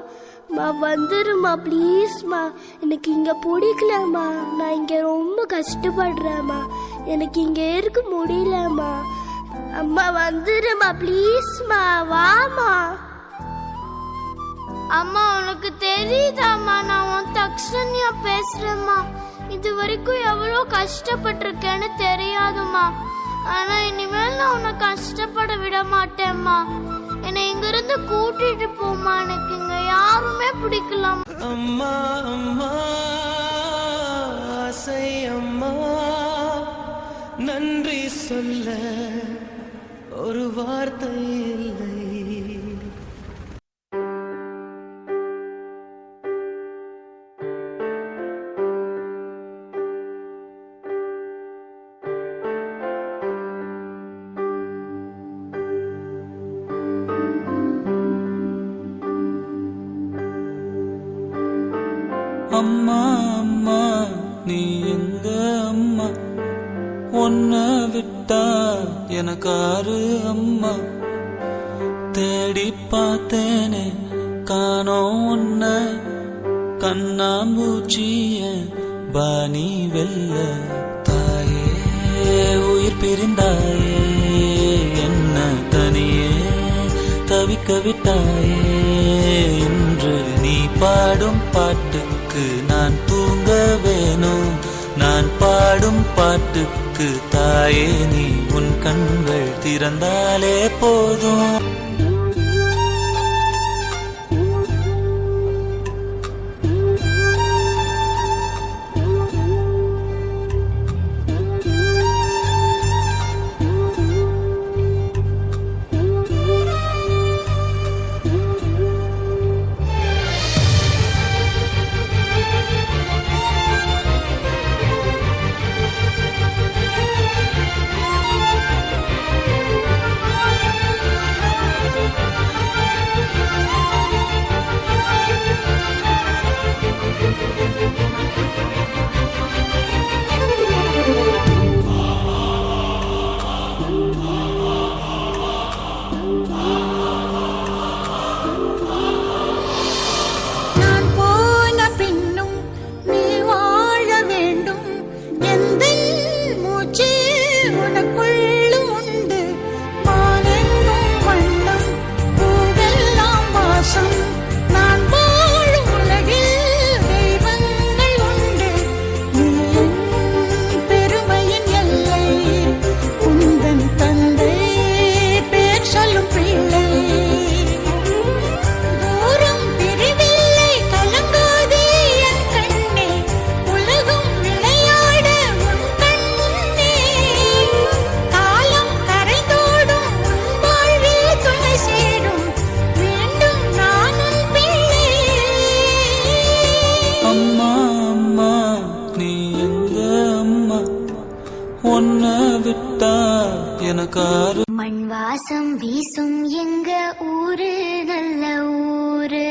மா வந்துருமா ப்ளீஸ்மா. எனக்கு இங்க பிடிக்கலம்மா. நான் இங்க ரொம்ப கஷ்டப்படுறேம்மா. எனக்கு இங்க இருக்க முடியலம்மா. அம்மா வந்துருமா ப்ளீஸ்மா. வாமா. அம்மா, உனக்கு தெரியுதாம்மா, நான் உன் தக்ஷன்யா பேசுறேம்மா. இது வரைக்கும் எவ்வளோ கஷ்டப்பட்டிருக்கேன்னு தெரியாதுமா. ஆனா இனிமேல் நான் உன்னை கஷ்டப்பட விட மாட்டேம்மா. என்னை இங்கிருந்து கூட்டிட்டு போமா. எனக்கு இங்க யாருமே பிடிக்கலாம். அம்மா அம்மா ஆசை அம்மா, நன்றி சொல்ல ஒரு வார்த்தை இல்லை. அம்மா அம்மா நீ எங்க அம்மா, உன்னை விட்டா எனக்காரு அம்மா. தேடி பார்த்தேனே காணோம் உன்னை, கண்ணாம்பூச்சிய பாணி வெல்ல. தாயே உயிர் பிரிந்தாயே, என்ன தனியே தவிக்க விட்டாயே. இன்று நீ பாடும் பாட்டுக்கு நான் தூங்க வேணும். நான் பாடும் பாட்டுக்கு தாயே நீ உன் கண்கள் திறந்தாலே போதும். மண் வாசம் வீசும் எங்க ஊரு நல்ல ஊரு.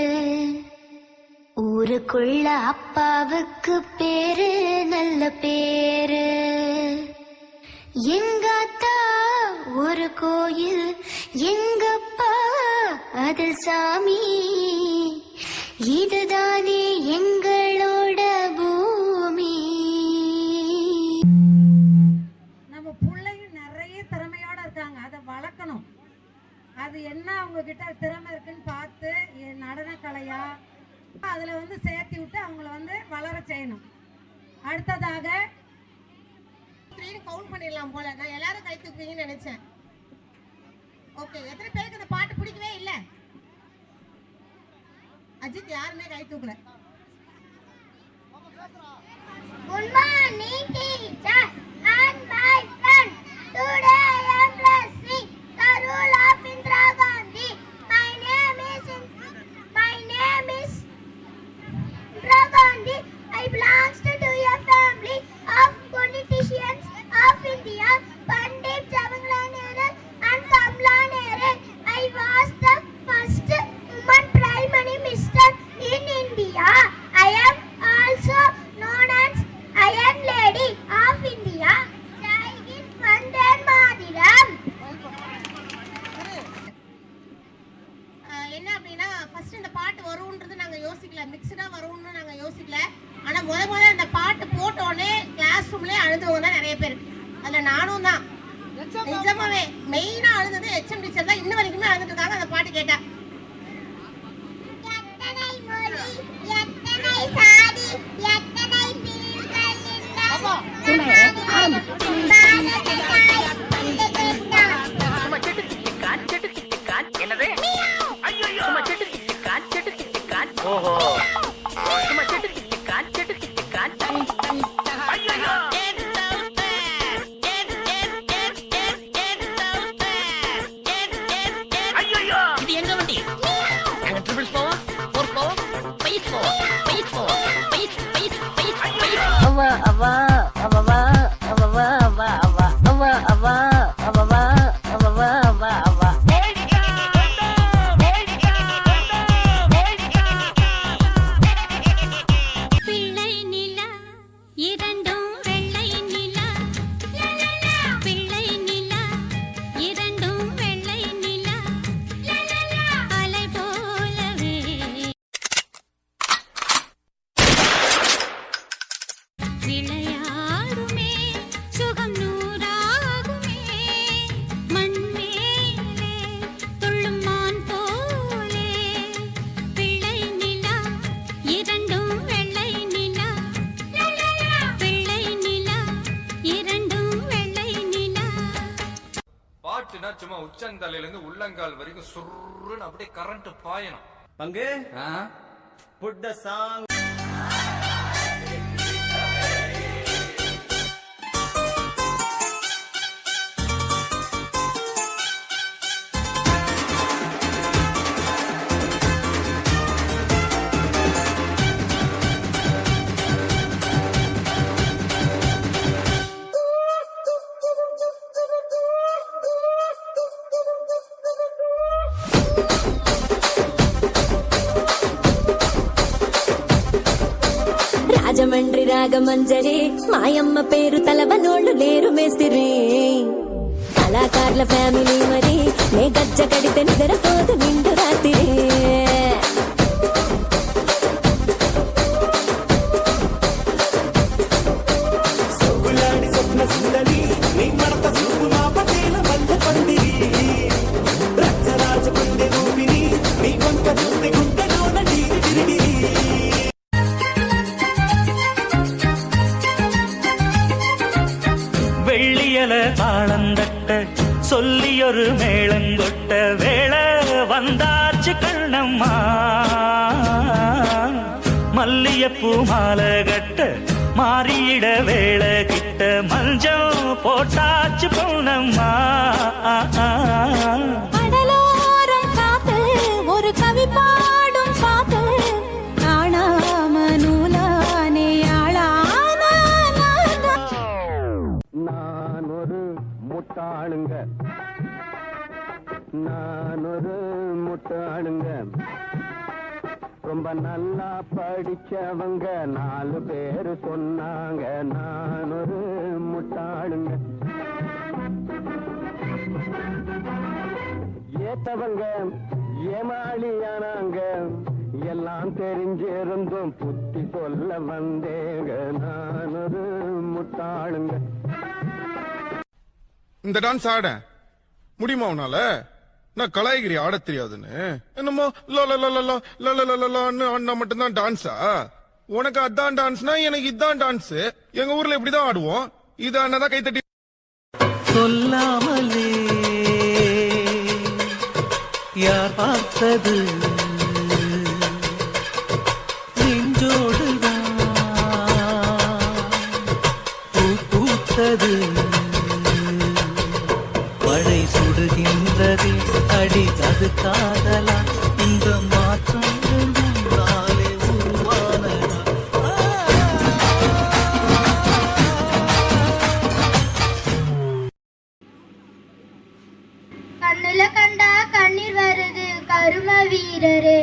ஊருக்குள்ள அப்பாவுக்கு பேரு நல்ல பேரு. எங்காத்தா ஒரு கோயில், எங்கப்பா அதில் சாமி. இதுதானே எங்களோட பூமி. நம்ம பிள்ளைங்க நிறைய திறமையோட இருக்காங்க, அதை வளர்க்கணும். அது என்ன அவங்க கிட்ட திறமை இருக்குன்னு பார்த்து நடன கலையா அதுல வந்து சேர்த்து விட்டு அவங்கள வளர செய்யணும். அடுத்ததாக கவுண்ட் பண்ணிடலாம் போல. நான் எல்லாரும் கை தூக்குவீங்கன்னு நினைச்சேன். ஓகே, எத்தனை பேருக்கு இந்த பாட்டு பிடிக்கவே இல்லை? அஜித் யாருமே கை தூக்கல. Good morning, teacher and my friend. Today I am blessing the rule of Indira Gandhi. My name is Indira Gandhi. I belong to a family of politicians of India. Pandit Jawaharlal Nehru and Kamala Nehru. I was the first என்ன அப்படின்னா first இந்த பாட்டு வரும்ன்றது நாங்கள் யோசிக்கல, மிக்சடாக வரும்னு நாங்கள் யோசிக்கல. ஆனால் முதல்ல இந்த பாட்டு போட்டோடனே கிளாஸ் ரூம்லேயே அழுதவங்க தான் நிறைய பேர். அதில் நானும் தான். நிஜமாவே மெயினாக அழுந்தது HM டீச்சர் தான். இன்ன வரைக்குமே அழுதுட்டு இருக்காங்க அந்த பாட்டு கேட்டா. சும்மா உச்சந்தலையில இருந்து உள்ளங்கால் வரைக்கும் சுருன்னு அப்படியே கரண்ட் பாயணும். பங்கு புட் த சாங். రాజమండ్రి రాగమంజరి మాయమ్మ పేరు తలవనోళ్ళు లేరు మేస్తిరి కళాకారుల ఫ్యామిలీ మరి నే గజ్జ కడితే నిద్రపోదు నిండు రాత్రి స్వప్న సుందరి నీ మడత చూపు మా పటేల మల్ల పండిరి రచ్చరాజ పండి రూపిని నీ వంక చూస్తే గుండెలోన డీరి வெள்ளியல தாளந்தட்ட சொல்லியொரு மேளங்கொட்ட வேளை வந்தாச்சு கண்ணம்மா மல்லியப்பூ மாலை கட்ட மாறியிட வேளை கிட்ட மஞ்சள் போட்டாச்சு பொன்னம்மா கடலோரம் காத்து ஒரு கவி பாடும் பாத்து காணாம நூலானே ஆளான நான் ஒரு முட்டாளுங்க, நான் ஒரு முட்டாளுங்க, ரொம்ப நல்லா படிச்சவங்க 4 பேரு சொன்னாங்க நான் ஒரு முட்டாளுங்க. ஏத்தவங்க ஏமாளியானாங்க, எல்லாம் தெரிஞ்சிருந்தும் புத்தி சொல்ல வந்தேங்க நான் ஒரு முட்டாளுங்க. இந்த டான்ஸ் ஆட முடியுமா உன்னால? நான் கலாய்கிரி ஆட தெரியாதுன்னு என்னமோ ஆடினா மட்டும்தான் டான்ஸா? உனக்கு அதான் டான்ஸ்னா எனக்கு இதான் டான்ஸ். எங்க ஊர்ல இப்படிதான் ஆடுவோம். இதான் கைத்தட்டி சொல்லாமலே யார் பார்த்தது நெஞ்சோடுதான் பூ பூத்தது மழை சுடுகின்றது அடி அது காதலா இந்த மாற்றம் உன்னாலே உருவானதா? கண்ணுல கண்டா கண்ணீர் வருது கரும வீரரே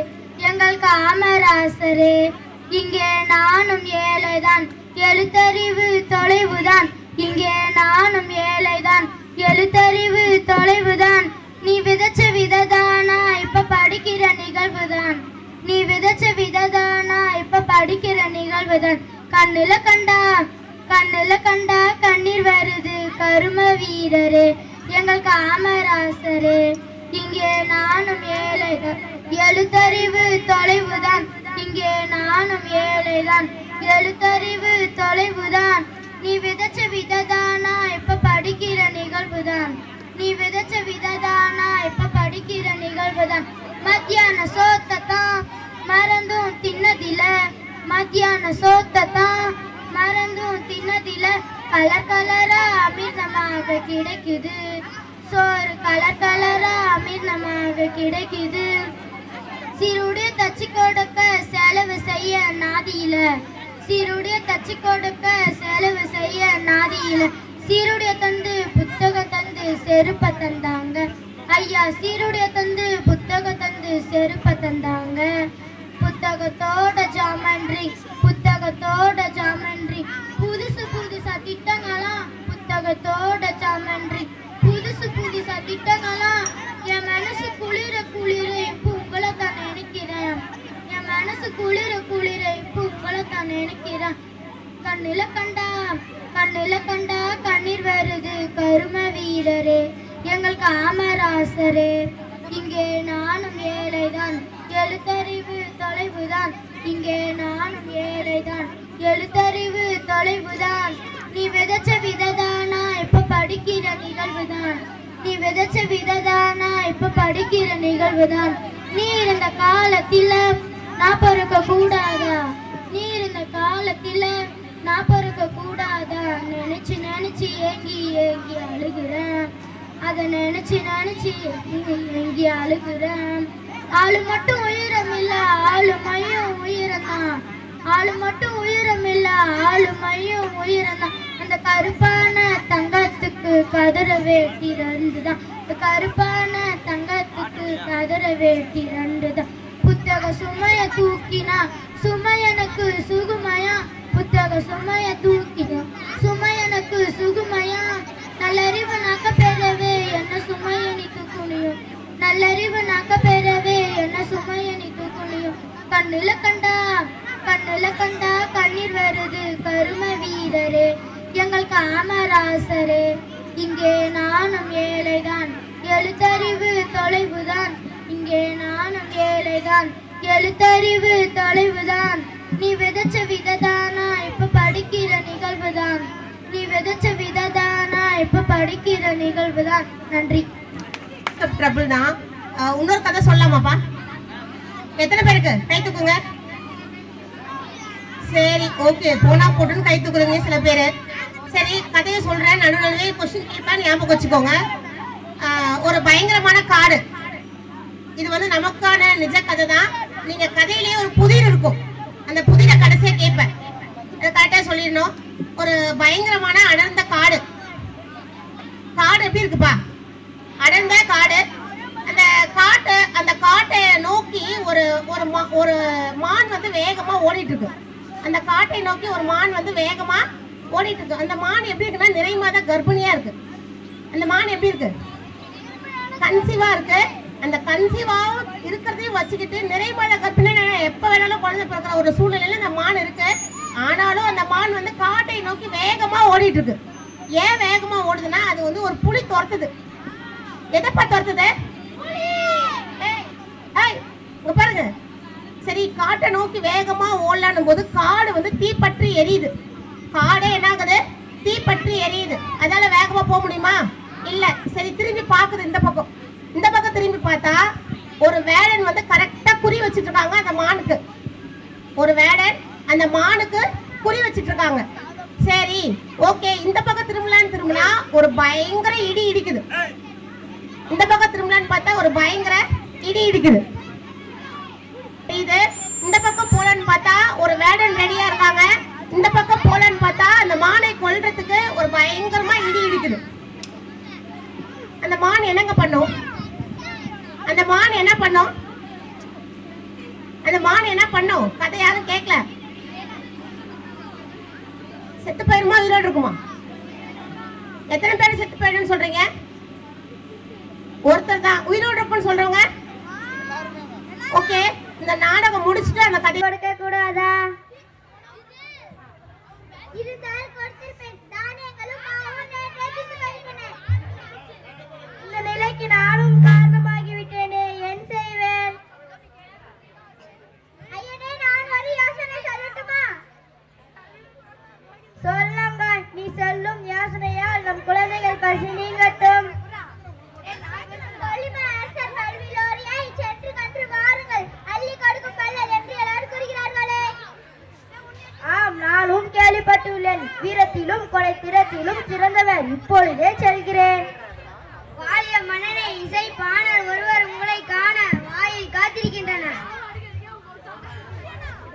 எங்கள் காமராசரே. இங்கே நானும் ஏழைதான் எழுத்தறிவு தொலைவுதான். இங்கே நானும் ஏழைதான் எழுத்தறிவு தொலைவுதான். நீ விதைச்ச விததானா இப்ப படிக்கிற நிக நிகழ்வுதான். நீ விதைச்ச விதைதானா இப்ப படிக்கிற நிகழ்வுதான். கண்ணுல கண்டா கண்ணீர் வருது கரும வீரரே எங்கள் காமராசரே. இங்கே நானும் ஏழைதான், எழுத்தறிவு தொலைவுதான். இங்கே நானும் ஏழைதான், எழுத்தறிவு தொலைவுதான். நீ விதைச்ச விதைதானா இப்ப படிக்கிற நிகழ்வுதான். நீ விதைச்ச விதைதானா இப்ப படிக்கிற நிகழ்வுதான். மத்தியான சோத்தத்தான் மறந்தும் தின்னதில, மத்தியான சோத்தத்தான் மறந்தும் தின்னதில. கலர் கலரா அமிர்தமாக கிடைக்குது சோறு, கலர் கலரா அமிர்தமாக கிடைக்குது. சீருடைய தச்சு கொடுக்க செலவு செய்ய நாதியில, சீருடைய தச்சு கொடுக்க செலவு செய்ய நாதியில. சீருடைய தந்து புத்தகம் தந்து செருப்ப தந்தாங்க ஐயா, சீருடைய தந்து புத்தகம் தந்து செருப்ப தந்தாங்க. புத்தகத்தோட ஜாமன்றி, புத்தகத்தோட ஜாமன்றி, புதுசு புதுசா திட்டங்களாம். புத்தகத்தோட ஜாமன்றி, புதுசு புதுசா திட்டங்களாம். என் மனசு குளிர குளிர இப்போ உங்களை தான் நினைக்கிறேன். என் மனசு குளிர குளிர இப்போ உங்களை தான் நினைக்கிறேன். கண்ணுல கண்டா கண்ணீர் வருது கரும வீரரே எங்கள் காமராசரே. இங்கே நானும் ஏழைதான், எழுத்தறிவு தொலைவுதான். இங்கே நானும் ஏழைதான், எழுத்தறிவு தொலைவுதான். நீ விதைச்ச விதைதானா இப்ப படிக்கிற நிகழ்வுதான். நீ விதைச்ச விதைதானா இப்ப படிக்கிற நிகழ்வுதான். நீ இருந்த காலத்தில நான் பொறுக்க கூடாதா, நீ இருந்த காலத்தில நான் பொறுக்க கூடாதா. நினைச்சு நினைச்சு ஏங்கி ஏங்கி அழுகிறேன், அதை நினைச்சு நினைச்சு ஏங்கி அழுகிறேன். ஆளு மட்டும் உயிரம் இல்ல ஆளுமையும் உயிரம்தான், ஆளு மட்டும் உயிரம் இல்ல ஆளுமையும் உயிரம்தான். அந்த கருப்பான தங்கத்துக்கு கதிர வேட்டி ரெண்டுதான், இந்த கருப்பான தங்கத்துக்கு கதிர வேட்டி ரெண்டுதான். புத்தக சுமைய தூக்கினா சுமை எனக்கு சுகுமையா, புத்தக சுமைய தூக்கினா சுமை எனக்கு சுகுமையா. நல்லறிவு நாக்க பெறவே என்ன சுமைய நீ தூக்குனியும், நல்லறிவு நாக்க பெறவே என்ன சுமைய நீ தூக்குனியும். கண்ணுல கண்டா கண்ணீர் வருது கரும வீரரே எங்கள் காமராசரே. இங்கே நானும் ஏழைதான், எழுத்தறிவு தொலைவுதான். இங்கே நானும் ஏழைதான், எழுத்தறிவு தொலைவுதான். நீ விதைச்ச விதைதானா இப்ப படிக்கிற நிகழ்வுதான். நீ விதைச்ச விதைதானா இப்ப படிக்கிற நிகழ்வுதான். நன்றி. ட்ரபிள் தான். இன்னொரு கதை சொல்லலாமாப்பா? எத்தனை பேருக்கு கை தூக்குங்க? சரி, ஓகே. போனா போட்டுன்னு கை தூக்குறீங்க சில பேர். சரி, கதையை சொல்றேன். நடுநடுவே கொஸ்டின் கேட்பேன், ஞாபகம் வச்சுக்கோங்க. ஒரு பயங்கரமான காடு. இது வந்து நமக்கான நிஜ கதை தான். நீங்க கதையிலேயே ஒரு புதிர் இருக்கும், அந்த புதிரை கடைசியா கேட்பேன், அதை கரெக்டா சொல்லிடணும். ஒரு பயங்கரமான அடர்ந்த காடு. காடு எப்படி இருக்குப்பா? அடர்ந்த காடு. அந்த காட்டை நோக்கி ஒரு மான் வந்து வேகமா ஓடிட்டு இருக்கு. அந்த காட்டை நோக்கி ஒரு மான் வந்து வேகமா ஓடிட்டு இருக்கு. அந்த மான் எப்படி இருக்குன்னா நிறை மாத கர்ப்பிணியா இருக்கு. அந்த மான் எப்படி இருக்கு? கன்சீவா இருக்கு. அந்த கன்சீவா இருக்கிறதையும் வச்சுக்கிட்டு நிறை மாத கர்ப்பிணி எப்ப வேணாலும் குழந்தை பிறக்கிற ஒரு சூழ்நிலையில அந்த மான் இருக்கு. ஆனாலும் அந்த மான் வந்து காட்டை நோக்கி வேகமா ஓடிட்டு இருக்கு. ஏன் வேகமா ஓடுதுன்னா அது வந்து ஒரு புலி துரத்துது. எதப்பா துரத்துது? பாருங்க. சரி, காட்டை நோக்கி வேகமா ஓடலான்னும் போது காடு வந்து தீப்பற்றி எரியுது. காடே என்ன ஆகுது? தீப்பற்றி எரியுது. அதால வேகமா போக முடியுமா? இல்ல. சரி, திரும்பி பாக்குது இந்த பக்கம். இந்த பக்கம் திரும்பி பார்த்தா ஒரு வேடன் வந்து கரெக்டா குறி வச்சிட்டு இருக்காங்க அந்த மானுக்கு. ஒரு வேடன் அந்த மானுக்கு குறி வச்சிட்டு இருக்காங்க. சரி, ஓகே. இந்த பக்கம் திரும்பினா ஒரு பயங்கர இடி இடிக்குது. இந்த பக்கம் திரும்பலான்னு பார்த்தா ஒரு பயங்கர இடி இடிக்குது. இது இந்த பக்கம் போலன்னு பார்த்தா ஒரு வேடன் ரெடியா இருக்காங்க. இந்த பக்கம் போலன்னு பார்த்தா அந்த மானை கொல்றதுக்கு ஒரு பயங்கரமா இடி இடிக்குது. அந்த மான் என்னங்க பண்ணும்? அந்த மான் என்ன பண்ணும்? அந்த மான் என்ன பண்ணும்? கதை யாரும் கேட்கல. செத்து போயிருமா உயிரோடு இருக்குமா? எத்தனை பேர் செத்து போயிடுன்னு சொல்றீங்க? ஒருத்தர் தான். உயிரோடு இருக்குன்னு சொல்றவங்க ஓகே, இந்த நாடகம் முடிச்சுட்டு அந்த கதை கொடுக்க கூடாதா? இந்த நிலைக்கு நானும் காரணமாகிவிட்டேனே, என் செய்வேன்? ஐயனே, நான் ஒரு யோசனை சொல்லட்டுமா? சொல்லுங்கள். நீ சொல்லும் யோசனையால் நம் குழந்தைகள் பசி நீங்கட்டும். ஆம், நானும் கேள்விப்பட்டுள்ளேன். வீரத்திலும் கொலை திறத்திலும் சிறந்தவர். இப்பொழுதே செல்கிறேன். வாலிய மன்னனை, இசை பாணர் ஒருவர் உங்களை காண வாயில் காத்திருக்கின்றனர்.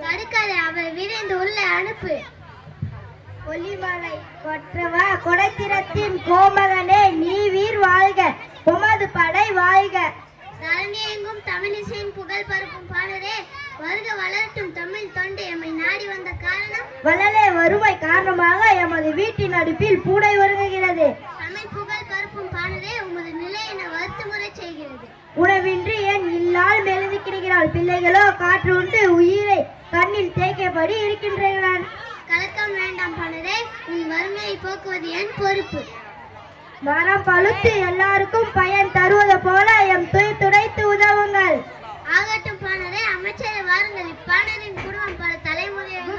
தடுக்காதே, அவர் விரைந்து உள்ள அனுப்பு. கொல்லிமலை கொற்றவா, கொடைத்திறத்தின் கோமகனே, நீ வீர் வாழ்க, உமது படை வாழ்க. தரணியெங்கும் தமிழிசையின் புகழ் பரப்பும் பாடரே, வருக வளரட்டும் தமிழ் தொண்டு. எம்மை நாடி வந்த காரணம் வளரே வறுமை காரணமாக எமது வீட்டின் அடுப்பில் பூடை வருகிறது. தமிழ் புகழ் பரப்பும் பாடரே, உமது நிலை என வருத்தமுறை செய்கிறது. உணவின்றி ஏன் இல்லால் மெழுந்து கிடக்கிறாள். பிள்ளைகளோ காற்று உண்டு உயிரை கண்ணில் தேய்க்கபடி இருக்கின்றனர். கலக்கம் வேண்டாம் பாடரே, உன் வறுமையை போக்குவது என் பொறுப்பு. மரம் பழுத்து எல்லாருக்கும் பயன் தருவது போல எம் துடைத்து உதவுங்கள். ஆகட்டும் பாணரே, அமைச்சரை வாருங்கள். இப்பாணரின் குடும்பம் பல தலைமுறையாக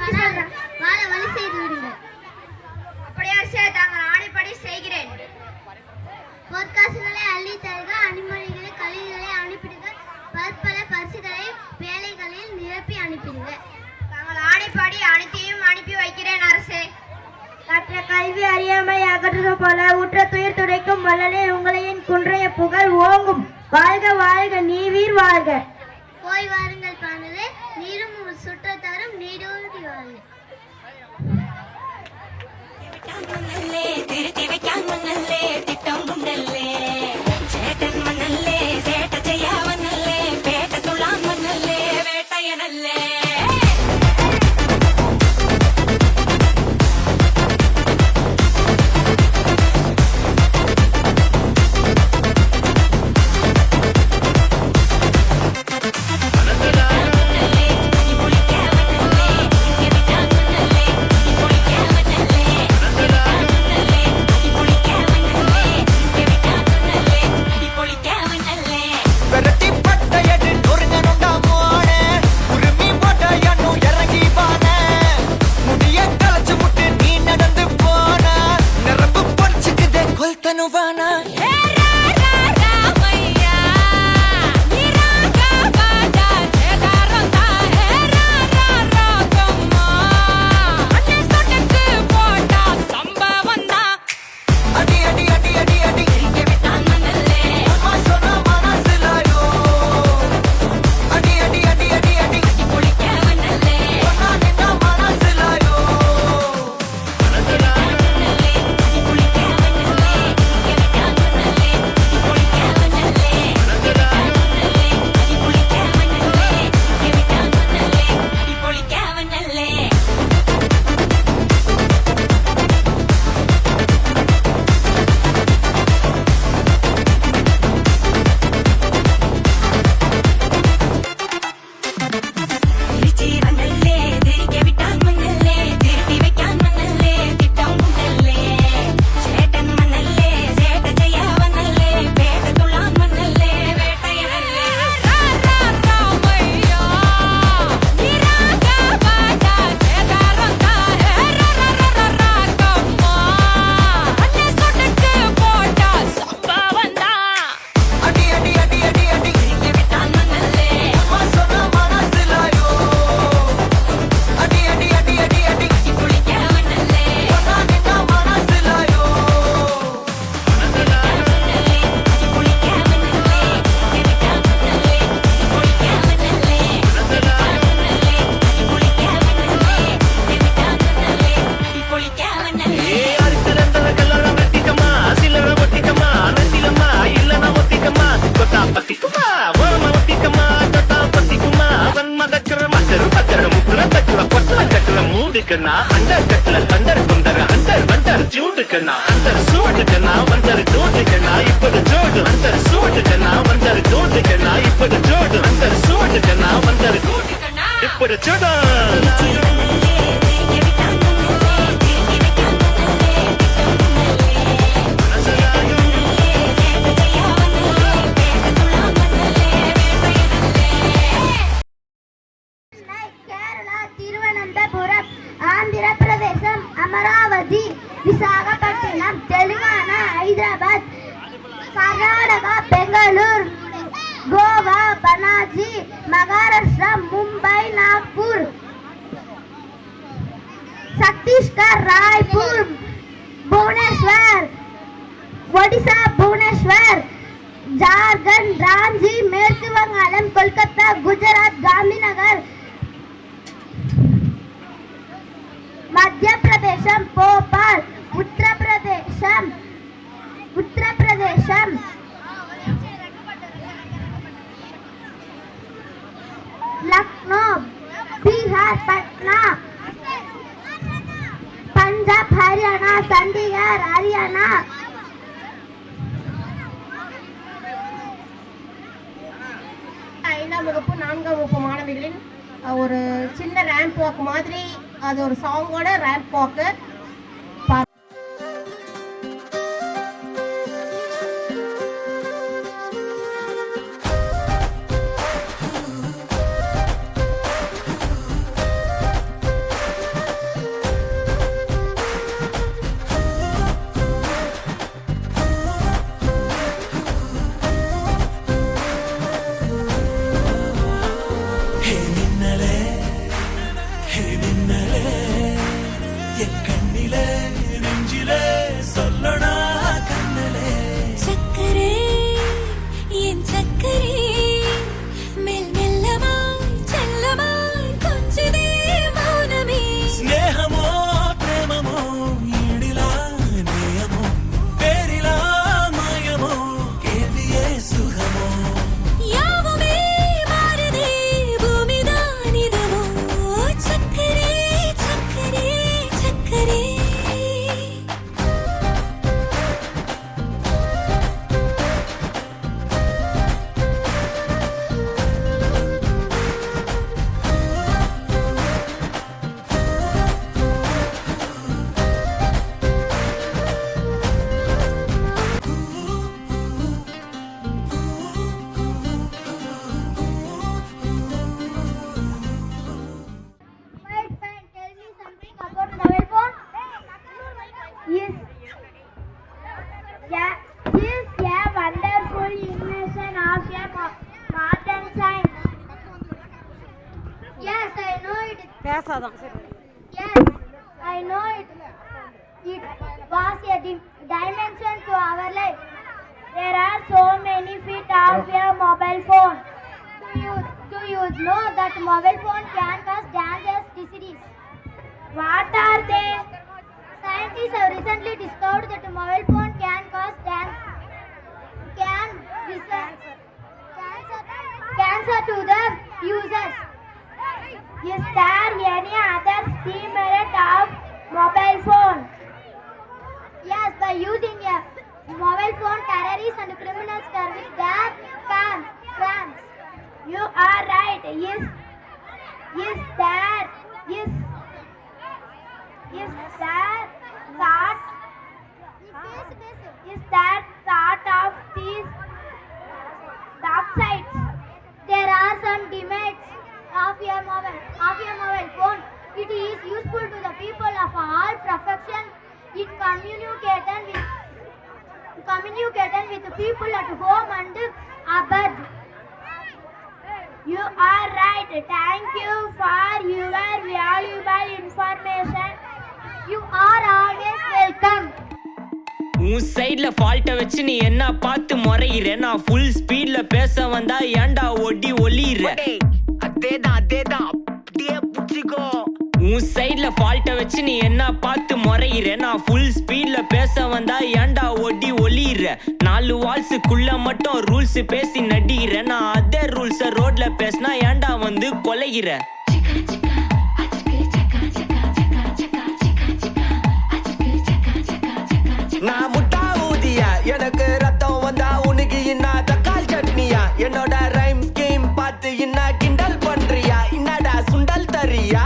வாழ வழி செய்து விடுங்கள். அப்படியா சார், தாங்கள் ஆணைப்படி செய்கிறேன். பொற்காசுகளை அள்ளி தருக, அணிமணிகளை கல்விகளை அனுப்பிடுக, பற்பல பரிசுகளை வேலைகளில் நிரப்பி அனுப்பிடுக. தாங்கள் ஆணைப்படி அனைத்தையும் அனுப்பி வைக்கிறேன் அரசே. கற்ற கல்வி அறியாமை அகற்றுவது போல உற்ற துயர் துடைக்கும் வள்ளலே, உங்களையின் குன்றைய புகழ் ஓங்கும். வாழ்க வாழ்க, நீ வீர் வாழ்க. போய் வாருங்கள் பாணரே, நீரும் சுற்ற தரும் நீடோடி வாழ்க. திருத்தி வைக்கான் மண்ணல்லே, திட்டம் குண்டல்லே, சேட்டன் மண்ணல்லே, சேட்ட செய்யாவனல்லே, பேட்ட துளான் மண்ணல்லே, வேட்டையனல்லே. சூடுக்கண்ணா அண்டர் கட்டல தண்டர் குண்டர் அண்டர் வண்டர் சூடுக்கண்ணா அண்டர் சூடுக்கண்ணா வண்டர் தூண்டுக்கண்ணா இப்போது ஜோடு அண்டர் சூடுக்கண்ணா வண்டர் தூண்டுக்கண்ணா இப்போது ஜோடு அண்டர் சூடுக்கண்ணா అమరావతి, విశాఖపట్నం, తెలంగాణ, హైదరాబాద్, కర్ణాటక, బెంగళూరు, గోవా, పనాజీ, మహారాష్ట్ర, ముంబై, నాగ్పూర్, ఛత్తీస్గఢ్, రాయ్పూర్, భువనేశ్వర్, ఒడిశా, భువనేశ్వర్, జార్ఖండ్, రాంచీ, మేற்கு வங்காளம், కోల్కతా, గుజరాత్, గాంధీనగర్, మధ్యప్రదేశం, భోపాల్, ఉత్తరప్రదేశం, లక్నో, బీహార్, పట్నా, పంజాబ్, హర్యానా, చండీగఢ్, హర్యానా, ஐந்தாம் வகுப்பு 4ஆம் வகுப்பு மாணவிகளின் ஒரு சின்ன ரேம்ப் வாக் மாதிரி, அது ஒரு சாங்கோட ரேம்ப் வாக்கு. பேசாதான். Yes, I know it. It was a dimension to our life. There are so many feet of a mobile phone. Do you know that mobile phone can cause dangerous diseases? What are they? Scientists have recently discovered that mobile phone can cause cancer to the users. Is there any other demerit of mobile phone? Yes, by using a mobile phone, terrorists and criminals commit their crimes. You are right. Is that thought of these dark sides? There are some demerits of your mobile phone. It is useful to the people of all professions. It communicated with people at home and abroad. You are right. Thank you for your valuable information. You are always welcome. உன் சைடுல ஃபால்ட்ட வச்சு நீ என்ன பார்த்து முறையிற, நான் full ஸ்பீட்ல பேச வந்தா ஏன்டா ஒடி ஒளியிற. அதேதான் அப்படியே புடிச்சுக்கோ. உன் சைடுல ஃபால்ட்ட வச்சு நீ என்ன பார்த்து முறையிற, நான் ஃபுல் ஸ்பீட்ல பேச வந்தா ஏன்டா ஒடி ஒளியிற. 4 வால்ஸுக்குள்ள மட்டும் ரூல்ஸ் பேசி நடிகிற, நான் அதே ரூல்ஸ ரோட்ல பேசினா ஏன்டா வந்து கொலைகிற. நான் முட்டா ஊதியா, எனக்கு ரத்தம் வந்தா உனக்கு இன்னா தக்காளி சட்னியா. என்னோட ரைம் ஸ்கீம் பார்த்து இன்னா கிண்டல் பண்றியா, என்னடா சுண்டல் தரியா.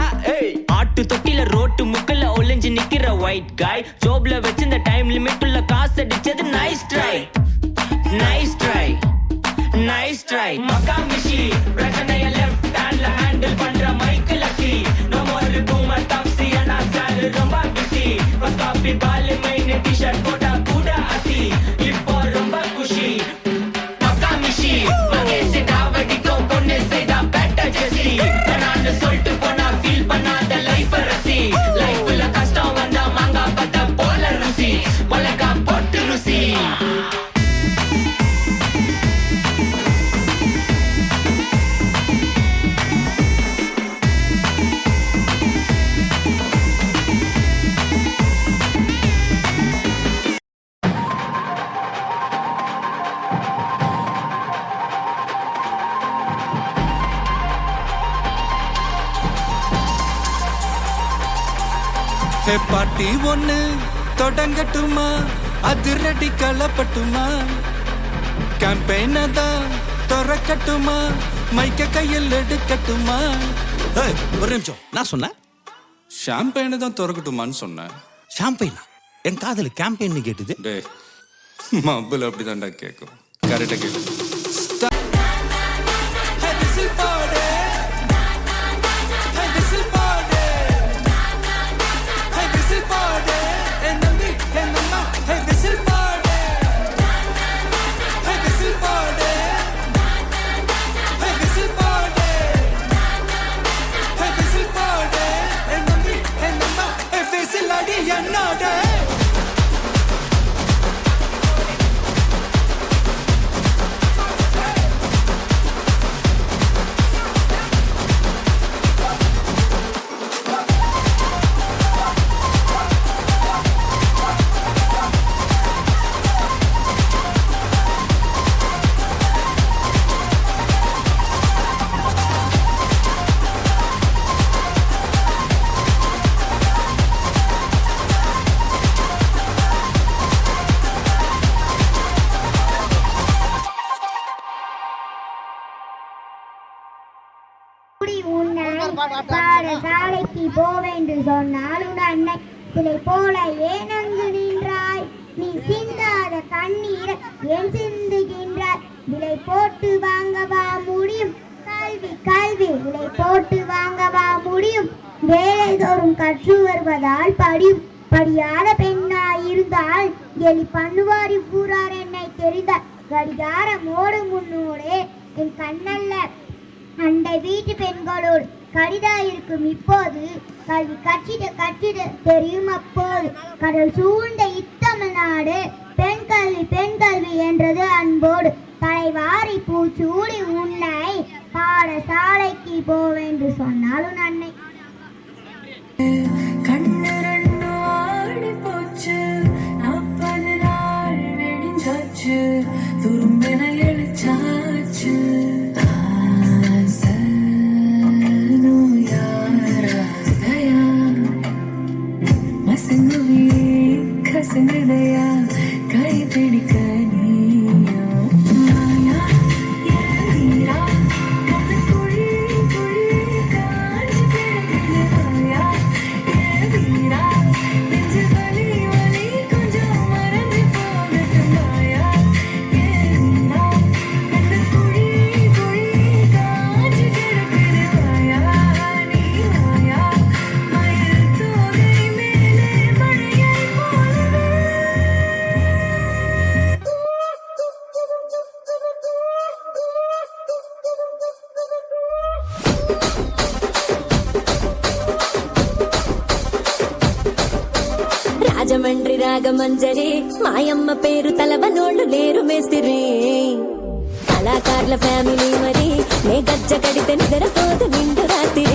ஆட்டு தொட்டில ரோட்டு முக்கல ஒளிஞ்சு நிக்கிற ஒயிட் காய், ஜோப்ல வச்சிருந்த டைம் லிமிட் உள்ள காசு அடிச்சது நைஸ் ட்ரை. மக்கா மிஷி பிரச்சனைய லெஃப்ட் ஹேண்ட்ல ஹேண்டில் பண்ற மைக்கேல் லக்கி. நம்ம ஒரு பூமர் டாப்ஸி, ஆனா சார் ரொம்ப பிஸி. பாட்டி ஒண்ணு தொடங்கட்டுமா, அதிரடி களப்பட்டுமா, கேம்பெயின தான் திறக்கட்டுமா, மைக்க கையில் எடுக்கட்டுமா. ஒரு நிமிஷம், நான் சொன்னேன் ஷாம்பெயினை தான் திறக்கட்டுமான்னு சொன்னேன். ஷாம்பெயினா? என் காதல கேம்பெயின் கேட்டுது. மப்பிள் அப்படிதான்டா கேட்கும். கரெக்டா கேட்கும். பாடசாலைக்கு போவென்று சொன்னால் உன் அன்னை சிலை போல ஏனங்கு நின்றாய்? நீ சிந்தாத கண்ணீர் ஏன் சிந்துகின்றாய்? விலை போட்டு வாங்கவா முடியும் கல்வி? கல்வி விலை போட்டு வாங்கவா முடியும்? வேலை தோறும் கற்று வருவதால் படியும். படியாத பெண்ணாய் இருந்தால் எலி பண்ணுவாரி கூறார் என்னை தெரிந்தால். கடிகாரம் ஓடு முன்னோடே என் கண்ணல்ல அண்டை வீட்டு பெண்களோடு கடிதா இருக்கும் இப்போது. கல்வி கற்றிட தெரியும் அப்போது. கடல் சூழ்ந்த இத்தமிழ்நாடு பெண் கல்வி என்றது அன்போடு. தலைவாரி பூச்சூடி உன்னை பாடசாலைக்கு போவென்று சொன்னால் உன் அன்னை. கண்ணு ரெண்டு ஆடி போச்சு, 40 நாள் வெடிஞ்சாச்சு, துரும்பென எழுச்சாச்சு. கசங்குதையா கை பிடிக்க நீயோ மாயா ஏறா கண்ணு குழி குழி காஞ்சி கிடக்குது. மாயா ஏறா நெஞ்சு வலி வலி கொஞ்சம் மறந்து போகட்டு. மாயா ஏறா கண்ணு குழி குழி காஞ்சி கிடக்குது. மாயா நீ மாயா மயில் தோகை மேலே மழையை போலவே. రాజమండ్రి రాగమంజరి మాయమ్మ పేరు తలవనోళ్ళు లేరు మేస్తిరి. కళాకారుల ఫ్యామిలీ మరి నే గజ్జ కడితే నిద్రపోదు నిండు రాత్రి.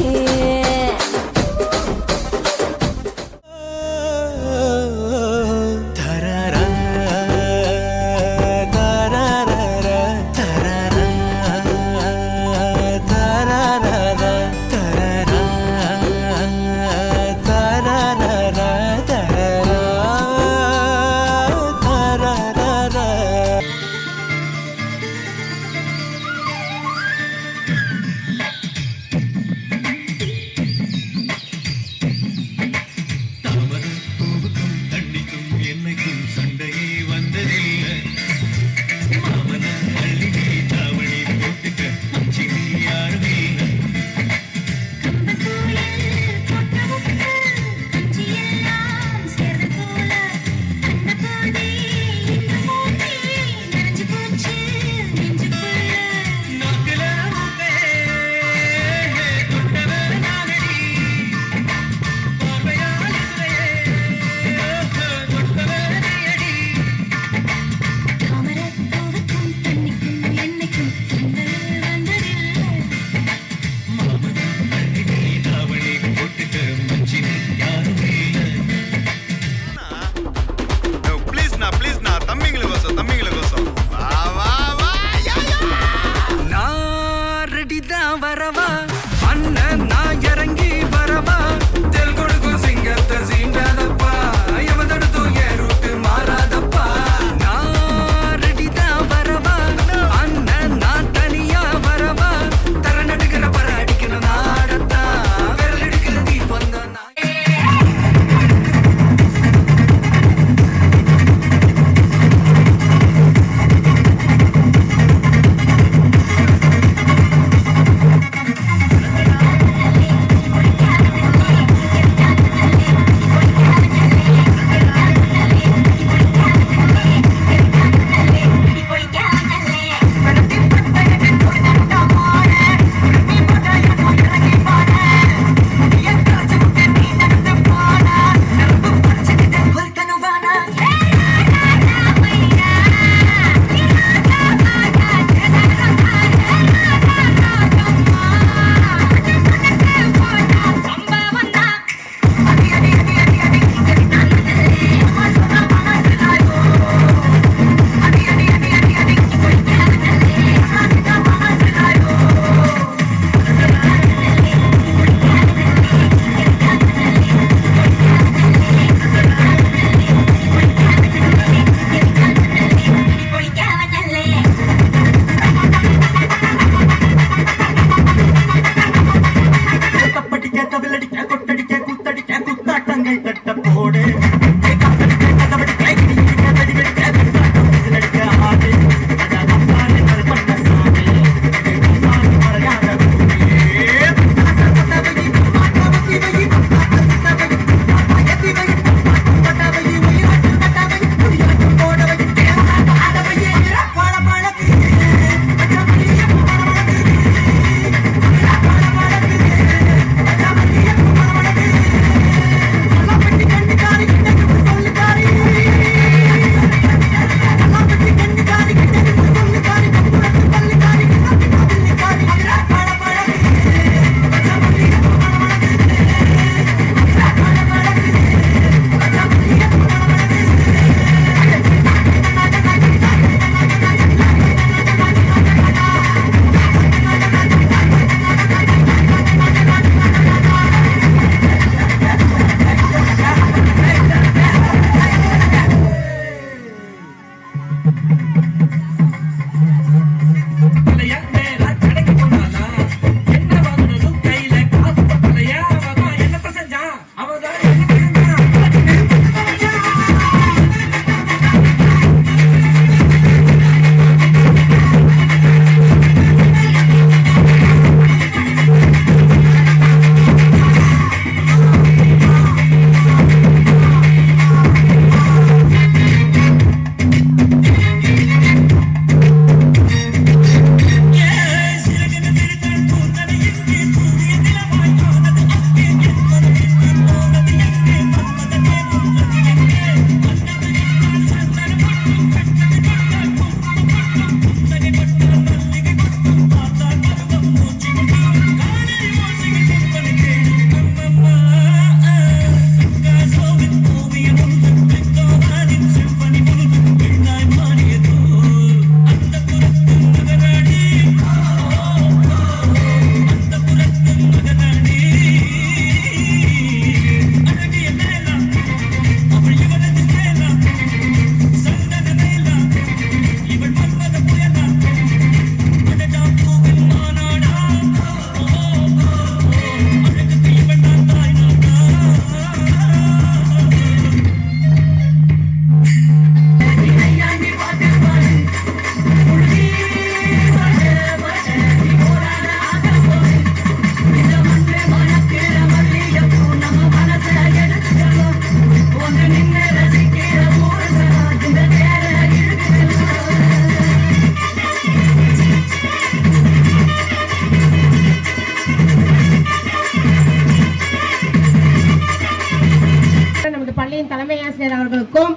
கமிஷனர் அவர்களுக்கும்,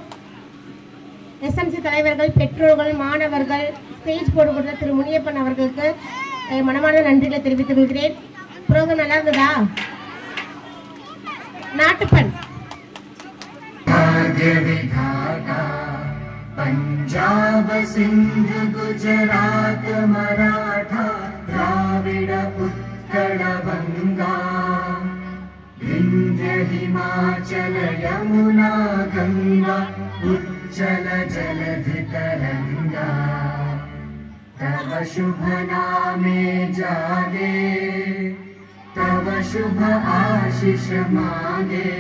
எஸ்எம்சி தலைவர்கள், பெற்றோர்கள், மாணவர்கள், ஸ்டேஜ் போட்டு கொடுத்த திரு முனியப்பன் அவர்களுக்கு மனமான நன்றிகளை தெரிவித்துக் கொள்கிறேன். ப்ரோக்ராம் நல்லா இருந்ததா? நாட்டுப்பண் पंजाब सिंध गुजरात मराठा द्राविड उत्कल बंगा विंध्य हिमाचल यमुना गंगा उज्जल जलधि तरंगा तव शुभ नामे जागे तव शुभ आशीष मांगे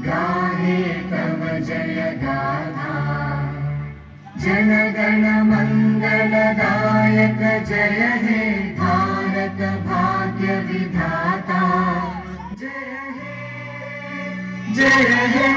गाहे तव जय गाथा जनगण मंगलदायक जय हे भारत भाग्य विधाता जय हे